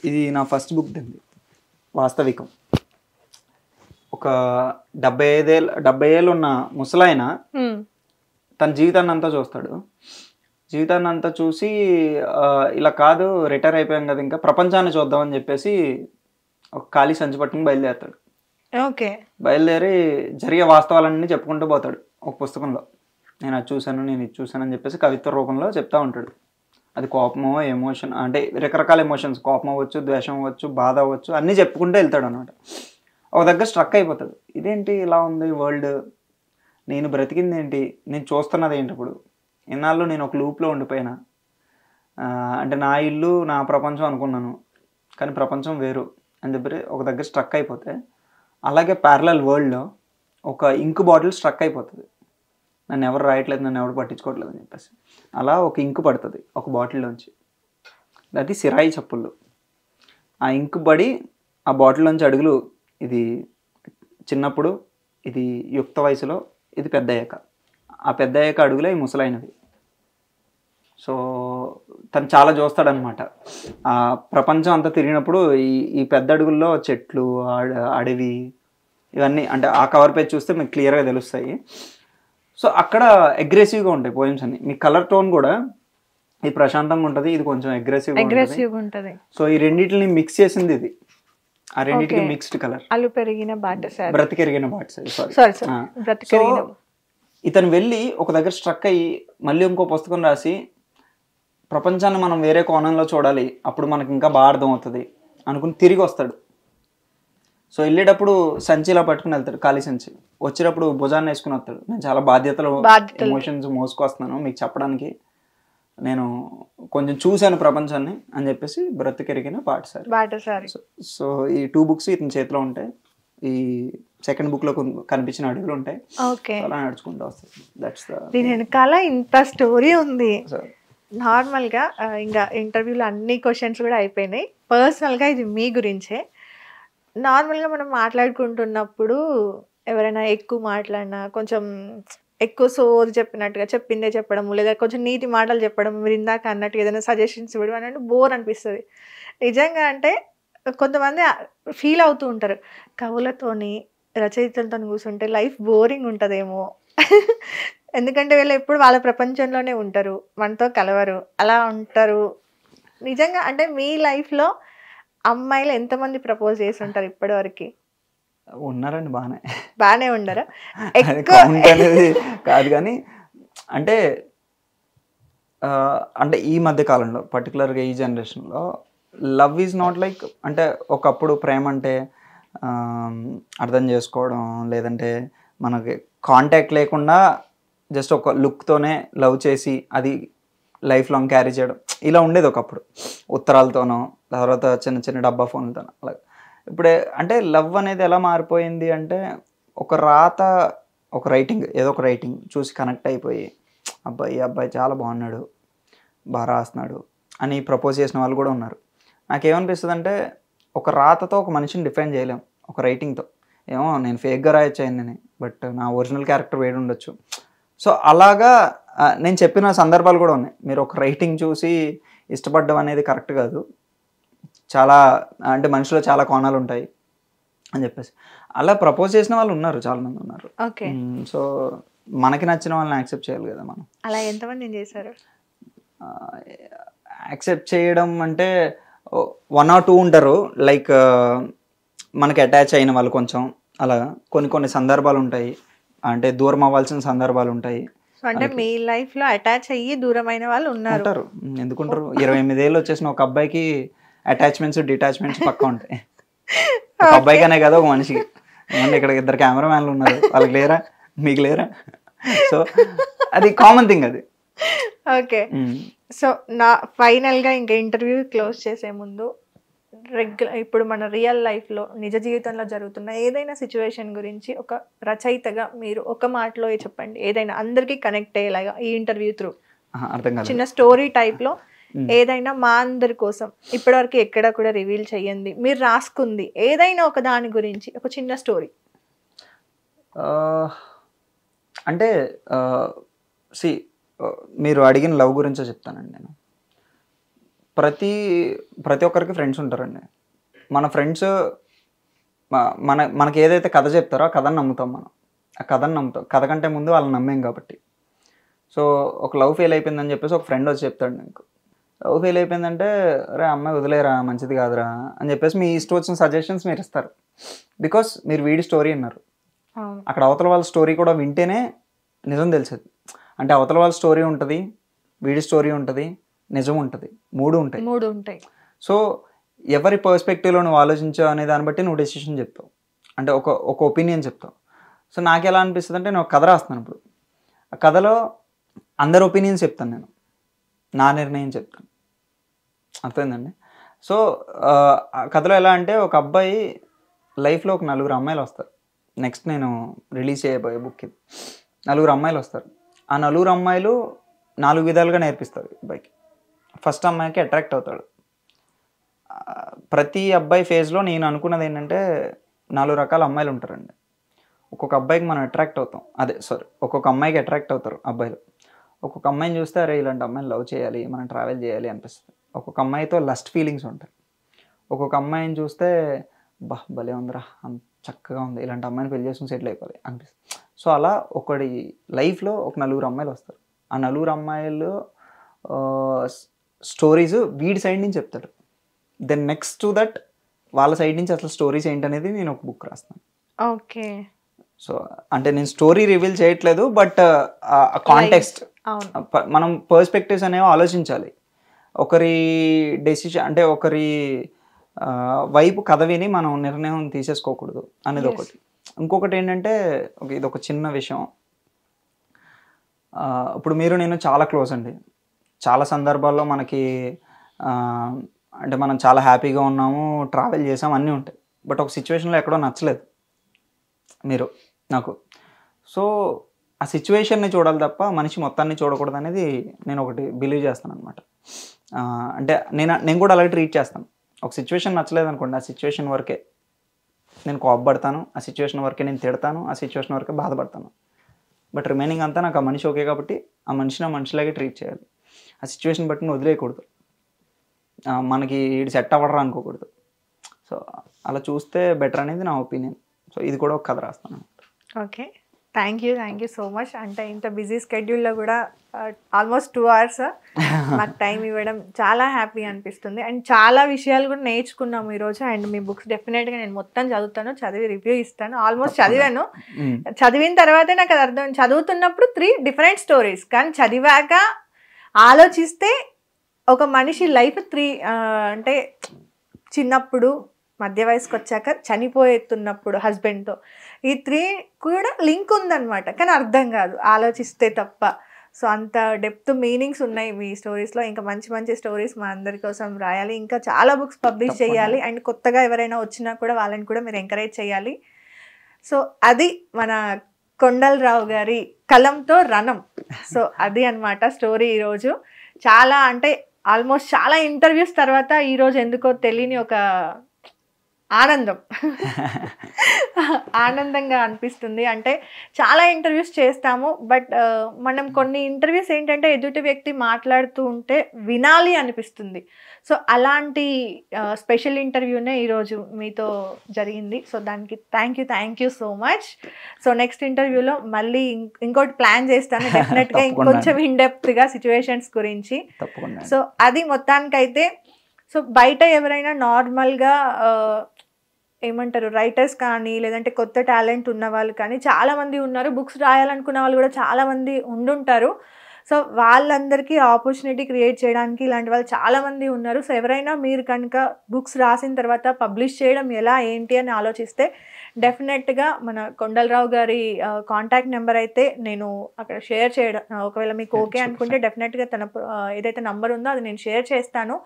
ఇది నా ఫస్ట్ బుక్ దండి. వాస్తవికం ఒక 70 ఏళ్ళు ఉన్న ముసలాయన తన జీవితాన్ని అంతా చూస్తాడు. జీవితాన్ని అంతా చూసి ఇలా కాదు, రిటైర్ అయిపోయాం కదా, ఇంకా ప్రపంచాన్ని చూద్దామని చెప్పేసి ఒక ఖాళీ సంచి పట్టుకుని బయలుదేరుతాడు. ఓకే. బయలుదేరి జరిగే వాస్తవాలన్నీ చెప్పుకుంటూ పోతాడు ఒక పుస్తకంలో. నేను అది చూశాను, నేను ఇది చూశాను అని చెప్పేసి కవిత్వ రూపంలో చెప్తా ఉంటాడు. అది కోపమో, ఎమోషన్, అంటే రకరకాల ఎమోషన్స్, కోపం అవ్వచ్చు, ద్వేషం అవ్వచ్చు, బాధ అవ్వచ్చు, అన్నీ చెప్పుకుంటూ వెళ్తాడు అనమాట. ఒక దగ్గర స్ట్రక్ అయిపోతాడు. ఇదేంటి ఇలా ఉంది వరల్డ్, నేను బ్రతికింది ఏంటి, నేను చూస్తున్నది ఏంటి, ఇప్పుడు ఇన్నాళ్ళు నేను ఒక లూప్లో ఉండిపోయినా, అంటే నా ఇల్లు నా ప్రపంచం అనుకున్నాను, కానీ ప్రపంచం వేరు అని చెప్పి ఒక దగ్గర స్ట్రక్ అయిపోతే, అలాగే ప్యారలల్ వరల్డ్లో ఒక ఇంక్ బాటిల్ స్ట్రక్ అయిపోతుంది. నన్ను ఎవరు రాయట్లేదు, నన్ను ఎవరు పట్టించుకోవట్లేదు అని చెప్పేసి అలా ఒక ఇంకు పడుతుంది ఒక బాటిల్లోంచి. అది సిరాయి చప్పుళ్ళు. ఆ ఇంకు పడి ఆ బాటిల్లోంచి అడుగులు, ఇది చిన్నప్పుడు, ఇది యుక్త వయసులో, ఇది పెద్ద అయ్యాక, ఆ పెద్ద అయ్యాక అడుగులే ఈ ముసలైనవి. సో తను చాలా చూస్తాడనమాట. ఆ ప్రపంచం అంతా తిరిగినప్పుడు ఈ పెద్ద అడుగుల్లో చెట్లు, అడవి, ఇవన్నీ అంటే ఆ కవర్ పేజ్ చూస్తే మీకు క్లియర్గా తెలుస్తాయి. సో అక్కడ అగ్రెసివ్గా ఉంటాయి పోయిమ్స్ అన్ని. మీ కలర్ టోన్ కూడా ఇది ప్రశాంతంగా ఉంటుంది, ఇది కొంచెం అగ్రెసివ్గా ఉంటుంది. సో ఈ రెండింటిని మిక్స్ చేసింది ఇది. ఆ రెండింటికి మిక్స్డ్ కలర్. బ్రతికెరిగిన బాటసారి. సో ఇతను వెళ్ళి ఒక దగ్గర స్ట్రక్ అయ్యి మళ్ళీ ఇంకో పుస్తకం రాసి ప్రపంచాన్ని మనం వేరే కోణంలో చూడాలి, అప్పుడు మనకి ఇంకా బాగా అర్థం అవుతుంది అనుకుని తిరిగి వస్తాడు. సో వెళ్ళేటప్పుడు సంచిలా పట్టుకుని వెళ్తాడు, ఖాళీ సంచి. వచ్చేటప్పుడు భుజాన్ని వేసుకుని వస్తాడు. నేను చాలా బాధ్యతలు, ఎమోషన్స్ మోసుకొస్తున్నాను మీకు చెప్పడానికి, నేను కొంచెం చూశాను ప్రపంచాన్ని అని చెప్పేసి బ్రతికెరిగిన బాటసారి. సో ఈ 2 books ఇతని చేతిలో ఉంటాయి. ఈ సెకండ్ బుక్ లో కనిపించిన అడుగులు ఉంటాయి. అలా నడుచుకుంటూ వస్తాయి. దట్స్ దీని వెనకాల ఇంత స్టోరీ ఉంది. నార్మల్గా ఇంకా ఇంటర్వ్యూలో అన్ని క్వశ్చన్స్ కూడా అయిపోయినాయి. పర్సనల్గా ఇది మీ గురించే. నార్మల్గా మనం మాట్లాడుకుంటున్నప్పుడు ఎవరైనా ఎక్కువ మాట్లాడినా, కొంచెం ఎక్కువ సోది చెప్పినట్టుగా చెప్పిందే చెప్పడము, లేదా కొంచెం నీతి మాటలు చెప్పడం, మీరు ఇందాక అన్నట్టుగా ఏదైనా సజెషన్స్ ఇవ్వడం అన్నట్టు బోర్ అనిపిస్తుంది నిజంగా. అంటే కొంతమంది ఫీల్ అవుతూ ఉంటారు, కవులతోని రచయితలతో కూర్చుంటే లైఫ్ బోరింగ్ ఉంటుందేమో, ఎందుకంటే వీళ్ళు ఎప్పుడు వాళ్ళ ప్రపంచంలోనే ఉంటారు, మనతో కలవరు, అలా ఉంటారు. నిజంగా అంటే మీ లైఫ్లో అమ్మాయిలు ఎంతమంది ప్రపోజ్ చేసి ఉంటారు ఇప్పటి వరకు? ఉన్నారండి, బాగానే ఉండరా? కాదు కానీ అంటే అంటే ఈ మధ్య కాలంలో పర్టికులర్గా ఈ జనరేషన్లో లవ్ ఈజ్ నాట్ లైక్, అంటే ఒకప్పుడు ప్రేమ అంటే అర్థం చేసుకోవడం, లేదంటే మనకి కాంటాక్ట్ లేకుండా జస్ట్ ఒక లుక్తోనే లవ్ చేసి అది లైఫ్ లాంగ్ క్యారీ చేయడం, ఇలా ఉండేది ఒకప్పుడు. ఉత్తరాలతోనో, తర్వాత చిన్న చిన్న డబ్బా ఫోన్లతోనో అలా. ఇప్పుడే అంటే లవ్ అనేది ఎలా మారిపోయింది అంటే, ఒక రాత, ఒక రైటింగ్, ఏదో ఒక రైటింగ్ చూసి కనెక్ట్ అయిపోయి అబ్బాయి చాలా బాగున్నాడు, బాగా రాస్తున్నాడు అని ప్రపోజ్ చేసిన వాళ్ళు కూడా ఉన్నారు. నాకేమనిపిస్తుంది అంటే, ఒక రాతతో ఒక మనిషిని డిఫైన్ చేయలేం, ఒక రైటింగ్తో. ఏమో నేను ఫేక్గా రాయొచ్చు అయిందని, బట్ నా ఒరిజినల్ క్యారెక్టర్ వేడి ఉండొచ్చు. సో అలాగా నేను చెప్పిన సందర్భాలు కూడా ఉన్నాయి. మీరు ఒక రైటింగ్ చూసి ఇష్టపడడం అనేది కరెక్ట్ కాదు, చాలా అంటే మనిషిలో చాలా కోణాలు ఉంటాయి అని చెప్పేసి అలా ప్రపోజ్ చేసిన వాళ్ళు ఉన్నారు, చాలామంది ఉన్నారు. సో మనకి నచ్చిన వాళ్ళని యాక్సెప్ట్ చేయాలి కదా మనం. అలా ఎంతమంది చేశారు? యాక్సెప్ట్ చేయడం అంటే 1 or 2 ఉంటారు, లైక్ మనకి అటాచ్ అయిన వాళ్ళు కొంచెం. అలా కొన్ని సందర్భాలు ఉంటాయి, అంటే దూరం అవ్వాల్సిన సందర్భాలు ఉంటాయి. అంటే మీ లైఫ్ లో అటాచ్ అయ్యి దూరమైన వాళ్ళు ఉంటారు. ఎందుకుంటారు? 28 ఏళ్ళు వచ్చేసిన ఒక అబ్బాయికి అటాచ్మెంట్స్ డిటాచ్మెంట్స్ పక్కా ఉంటాయి. ఒక అబ్బాయికనే కదా, ఒక మనిషికి. ఇక్కడ 2 కెమెరామ్యాన్లు ఉన్నారు, వాళ్ళకి లేరా, మీకు లేరా? సో అది కామన్ థింగ్ అది. ఓకే. సో నా ఫైనల్గా ఇంకా ఇంటర్వ్యూ క్లోజ్ చేసే ముందు, ఇప్పుడు మన రియల్ లైఫ్లో నిజ జీవితంలో జరుగుతున్న ఏదైనా సిచ్యువేషన్ గురించి ఒక రచయితగా మీరు ఒక మాటలో చెప్పండి, ఏదైనా అందరికీ కనెక్ట్ అయ్యేలాగా ఈ ఇంటర్వ్యూ త్రూ. అర్థం కాదు, చిన్న స్టోరీ టైప్లో ఏదైనా మా అందరి కోసం ఇప్పటివరకు ఎక్కడ కూడా రివీల్ చేయండి, మీరు రాసుకుంది ఏదైనా ఒక దాని గురించి ఒక చిన్న స్టోరీ. అంటే మీరు అడిగిన లవ్ గురించే చెప్తానండి నేను. ప్రతి ఒక్కరికి ఫ్రెండ్స్ ఉంటారండి. మన ఫ్రెండ్స్ మనకి ఏదైతే కథ చెప్తారో ఆ కథను నమ్ముతాం. మనం ఆ కథను నమ్ముతాం, కథ కంటే ముందు వాళ్ళని నమ్మేం కాబట్టి. సో ఒక లవ్ ఫెయిల్ అయిపోయిందని చెప్పేసి ఒక ఫ్రెండ్ వచ్చి చెప్తాడు నీకు, లవ్ ఫెయిల్ అయిపోయిందంటే అరే అమ్మాయి వదిలేరా, మంచిది కాదురా అని చెప్పేసి మీ ఇష్టం వచ్చిన సజెషన్స్ మీరు ఇస్తారు. బికాస్ మీరు వీడి స్టోరీ అన్నారు. అక్కడ అవతల వాళ్ళ స్టోరీ కూడా వింటేనే నిజం తెలిసేది. అంటే అవతల వాళ్ళ స్టోరీ ఉంటుంది, వీడి స్టోరీ ఉంటుంది, నిజం ఉంటుంది, మూడు ఉంటాయి. సో ఎవరి పర్స్పెక్టివ్లో నువ్వు ఆలోచించావు అనే దాన్ని బట్టి నువ్వు డెసిషన్ చెప్తావు, అంటే ఒక ఒపీనియన్ చెప్తావు. సో నాకు ఎలా అనిపిస్తుంది అంటే, నేను ఒక కథ రాస్తున్నాను. ఇప్పుడు ఆ కథలో అందరి ఒపీనియన్స్ చెప్తాను, నేను నా నిర్ణయం చెప్తాను. అర్థమైందండి? సో ఆ కథలో ఎలా అంటే, ఒక అబ్బాయి లైఫ్లో ఒక 4 అమ్మాయిలు వస్తారు. నెక్స్ట్ నేను రిలీజ్ చేయబోయే బుక్ ఇది. 4 అమ్మాయిలు వస్తారు. ఆ 4 అమ్మాయిలు 4 విధాలుగా నేర్పిస్తారు అబ్బాయికి. ఫస్ట్ అమ్మాయికి అట్రాక్ట్ అవుతాడు. ప్రతి అబ్బాయి ఫేజ్లో నేను అనుకున్నది ఏంటంటే, 4 రకాల అమ్మాయిలు ఉంటారండి. ఒక్కొక్క అబ్బాయికి మనం అట్రాక్ట్ అవుతాం. ఒక్కొక్క అమ్మాయికి అట్రాక్ట్ అవుతారు అబ్బాయిలు. ఒక్కొక్క అమ్మాయిని చూస్తే అరే ఇలాంటి అమ్మాయిని లవ్ చేయాలి, మనం ట్రావెల్ చేయాలి అనిపిస్తుంది. ఒక్కొక్క అమ్మాయితో లస్ట్ ఫీలింగ్స్ ఉంటాయి. ఒక్కొక్క అమ్మాయిని చూస్తే భలే ఉందిరా, అంత చక్కగా ఉంది, ఇలాంటి అమ్మాయిని పెళ్లి చేసుకుని సెటిల్ అయిపోవాలి అనిపిస్తుంది. సో అలా ఒకటి లైఫ్లో ఒక 4 అమ్మాయిలు వస్తారు. ఆ 4 అమ్మాయిలు స్టోరీస్ వీడి సైడ్ నుంచి చెప్తాడు. దెన్ నెక్స్ట్ టు దట్ వాళ్ళ సైడ్ నుంచి అసలు స్టోరీస్ ఏంటనేది నేను ఒక బుక్ రాస్తాను. ఓకే. సో అంటే నేను స్టోరీ రివీల్ చేయట్లేదు, బట్ కాంటెక్స్ట్ మనం పర్స్పెక్టివ్స్ అనేవి ఆలోచించాలి. ఒకరి డెసిషన్ అంటే ఒకరి వైపు కథ విని మనం నిర్ణయం తీసేసుకోకూడదు అనేది ఒకటి. ఇంకొకటి ఏంటంటే, ఇది ఒక చిన్న విషయం. ఇప్పుడు మీరు నేను చాలా క్లోజ్ అండి. చాలా సందర్భాల్లో మనకి అంటే మనం చాలా హ్యాపీగా ఉన్నాము, ట్రావెల్ చేసాము, అన్నీ ఉంటాయి. బట్ ఒక సిచ్యువేషన్లో ఎక్కడో నచ్చలేదు మీరు నాకు. సో ఆ సిచ్యువేషన్ని చూడాలి తప్ప మనిషి మొత్తాన్ని చూడకూడదు అనేది నేను ఒకటి బిలీవ్ చేస్తాను అనమాట. అంటే నేను కూడా అలాగే ట్రీట్ చేస్తాను. ఒక సిచ్యువేషన్ నచ్చలేదు అనుకోండి, ఆ సిచ్యువేషన్ వరకే నేను కోపపడతాను, ఆ సిచ్యువేషన్ వరకే నేను తిడతాను, ఆ సిచ్యువేషన్ వరకే బాధపడతాను. బట్ రిమైనింగ్ అంతా నాకు ఆ మనిషి ఓకే కాబట్టి ఆ మనిషిని ఆ మనిషిలాగే ట్రీట్ చేయాలి. ఆ సిచ్యువేషన్ బట్టి నువ్వు వదిలేయకూడదు, మనకి ఇది సెట్ అవ్వడరా అనుకోకూడదు. సో అలా చూస్తే బెటర్ అనేది నా ఒపీనియన్. సో ఇది కూడా ఒక కథ రాస్తాను. Okay, thank you so much. అంటే ఇంత బిజీ స్కెడ్యూల్లో కూడా ఆల్మోస్ట్ 2 hours నాకు టైం ఇవ్వడం చాలా హ్యాపీ అనిపిస్తుంది. అండ్ చాలా విషయాలు కూడా నేర్చుకున్నాము ఈరోజు. అండ్ మీ బుక్స్ డెఫినెట్గా నేను మొత్తం చదువుతాను, చదివి రివ్యూ ఇస్తాను. ఆల్మోస్ట్ చదివాను. చదివిన తర్వాతే నాకు అది అర్థం. చదువుతున్నప్పుడు 3 different స్టోరీస్, కానీ చదివాక ఆలోచిస్తే ఒక మనిషి లైఫ్ 3 అంటే చిన్నప్పుడు, మధ్య వయసుకు వచ్చాక, చనిపోతున్నప్పుడు హస్బెండ్తో, ఈ 3 కూడా లింక్ ఉందన్నమాట. కానీ అర్థం కాదు ఆలోచిస్తే తప్ప. సో అంత డెప్త్ మీనింగ్స్ ఉన్నాయి మీ స్టోరీస్లో. ఇంకా మంచి మంచి స్టోరీస్ మా అందరి కోసం రాయాలి, ఇంకా చాలా బుక్స్ పబ్లిష్ చేయాలి. అండ్ కొత్తగా ఎవరైనా వచ్చినా కూడా వాళ్ళని కూడా మీరు ఎంకరేజ్ చేయాలి. సో అది మన కొండలరావు గారి కలంతో రణం. సో అది అన్నమాట స్టోరీ ఈరోజు. చాలా అంటే ఆల్మోస్ట్ చాలా ఇంటర్వ్యూస్ తర్వాత ఈరోజు ఎందుకో తెలియని ఒక ఆనందంగా అనిపిస్తుంది. అంటే చాలా ఇంటర్వ్యూస్ చేస్తాము, బట్ మనం కొన్ని ఇంటర్వ్యూస్ ఏంటంటే ఎదుటి వ్యక్తి మాట్లాడుతూ ఉంటే వినాలి అనిపిస్తుంది. సో అలాంటి స్పెషల్ ఇంటర్వ్యూనే ఈరోజు మీతో జరిగింది. సో దానికి thank you so much. So next ఇంటర్వ్యూలో మళ్ళీ ఇంకోటి ప్లాన్ చేస్తాను డెఫినెట్గా, ఇంకొంచెం ఇన్డెప్త్గా సిచ్యువేషన్స్ గురించి. సో అది మొత్తానికైతే. సో బయట ఎవరైనా నార్మల్గా ఏమంటారు రైటర్స్ కానీ, లేదంటే కొత్త టాలెంట్ ఉన్న వాళ్ళు కానీ చాలామంది ఉన్నారు. బుక్స్ రాయాలనుకున్న వాళ్ళు కూడా చాలామంది ఉండుంటారు. సో వాళ్ళందరికీ ఆపర్చునిటీ క్రియేట్ చేయడానికి ఇలాంటి వాళ్ళు చాలామంది ఉన్నారు. సో ఎవరైనా మీరు కనుక బుక్స్ రాసిన తర్వాత పబ్లిష్ చేయడం ఎలా ఏంటి అని ఆలోచిస్తే డెఫినెట్గా మన కొండలరావు గారి కాంటాక్ట్ నెంబర్ అయితే నేను అక్కడ షేర్ చేయడం, ఒకవేళ మీకు ఓకే అనుకుంటే డెఫినెట్గా తన ఏదైతే నెంబర్ ఉందో అది నేను షేర్ చేస్తాను,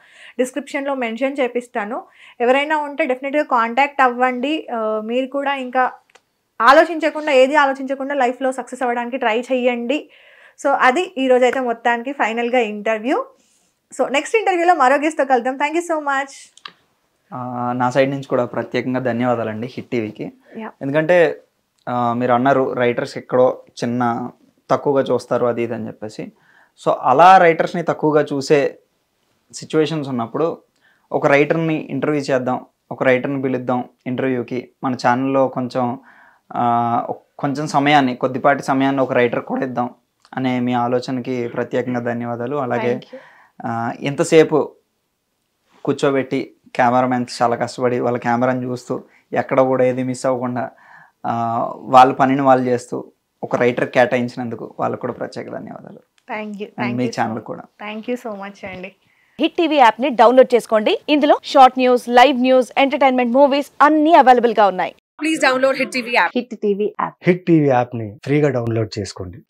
డిస్క్రిప్షన్లో మెన్షన్ చేపిస్తాను. ఎవరైనా ఉంటే డెఫినెట్గా కాంటాక్ట్ అవ్వండి. మీరు కూడా ఇంకా ఏది ఆలోచించకుండా లైఫ్లో సక్సెస్ అవ్వడానికి ట్రై చేయండి. సో అది ఈరోజైతే మొత్తానికి ఫైనల్గా ఇంటర్వ్యూ. సో నెక్స్ట్ ఇంటర్వ్యూలో మరో గెస్ట్తో కలుద్దాం. Thank you so much. నా సైడ్ నుంచి కూడా ప్రత్యేకంగా ధన్యవాదాలండి హిట్ టీవీకి. Yeah. ఎందుకంటే మీరు అన్నారు రైటర్స్ ఎక్కడో తక్కువగా చూస్తారు అది ఇది అని చెప్పేసి. సో అలా రైటర్స్ని తక్కువగా చూసే సిచ్యువేషన్స్ ఉన్నప్పుడు ఒక రైటర్ని ఇంటర్వ్యూ చేద్దాం, ఒక రైటర్ని పిలుద్దాం ఇంటర్వ్యూకి, మన ఛానల్లో కొంచెం సమయాన్ని, కొద్దిపాటి సమయాన్ని ఒక రైటర్ కూడా ఇద్దాం అనే మీ ఆలోచనకి ప్రత్యేకంగా ధన్యవాదాలు. అలాగే ఎంతసేపు కూర్చోబెట్టి కెమెరామెన్స్ చాలా కష్టపడి వాళ్ళ కెమెరాని చూస్తూ ఎక్కడ కూడా ఏది మిస్ అవ్వకుండా వాళ్ళ పనిని వాళ్ళు చేస్తూ ఒక రైటర్ కేటాయించినందుకు వాళ్ళకు కూడా ప్రత్యేక ధన్యవాదాలు. మీ ఛానల్ కూడా థ్యాంక్ యూ సో మచ్ అండి. హిట్ టీవీ యాప్ ని డౌన్లోడ్ చేసుకోండి. ఇందులో short news, live news, entertainment movies అన్ని అవైలబుల్ గా ఉన్నాయి. Please download hit TV app. Hit TV app ని ఫ్రీగా డౌన్లోడ్ చేసుకోండి.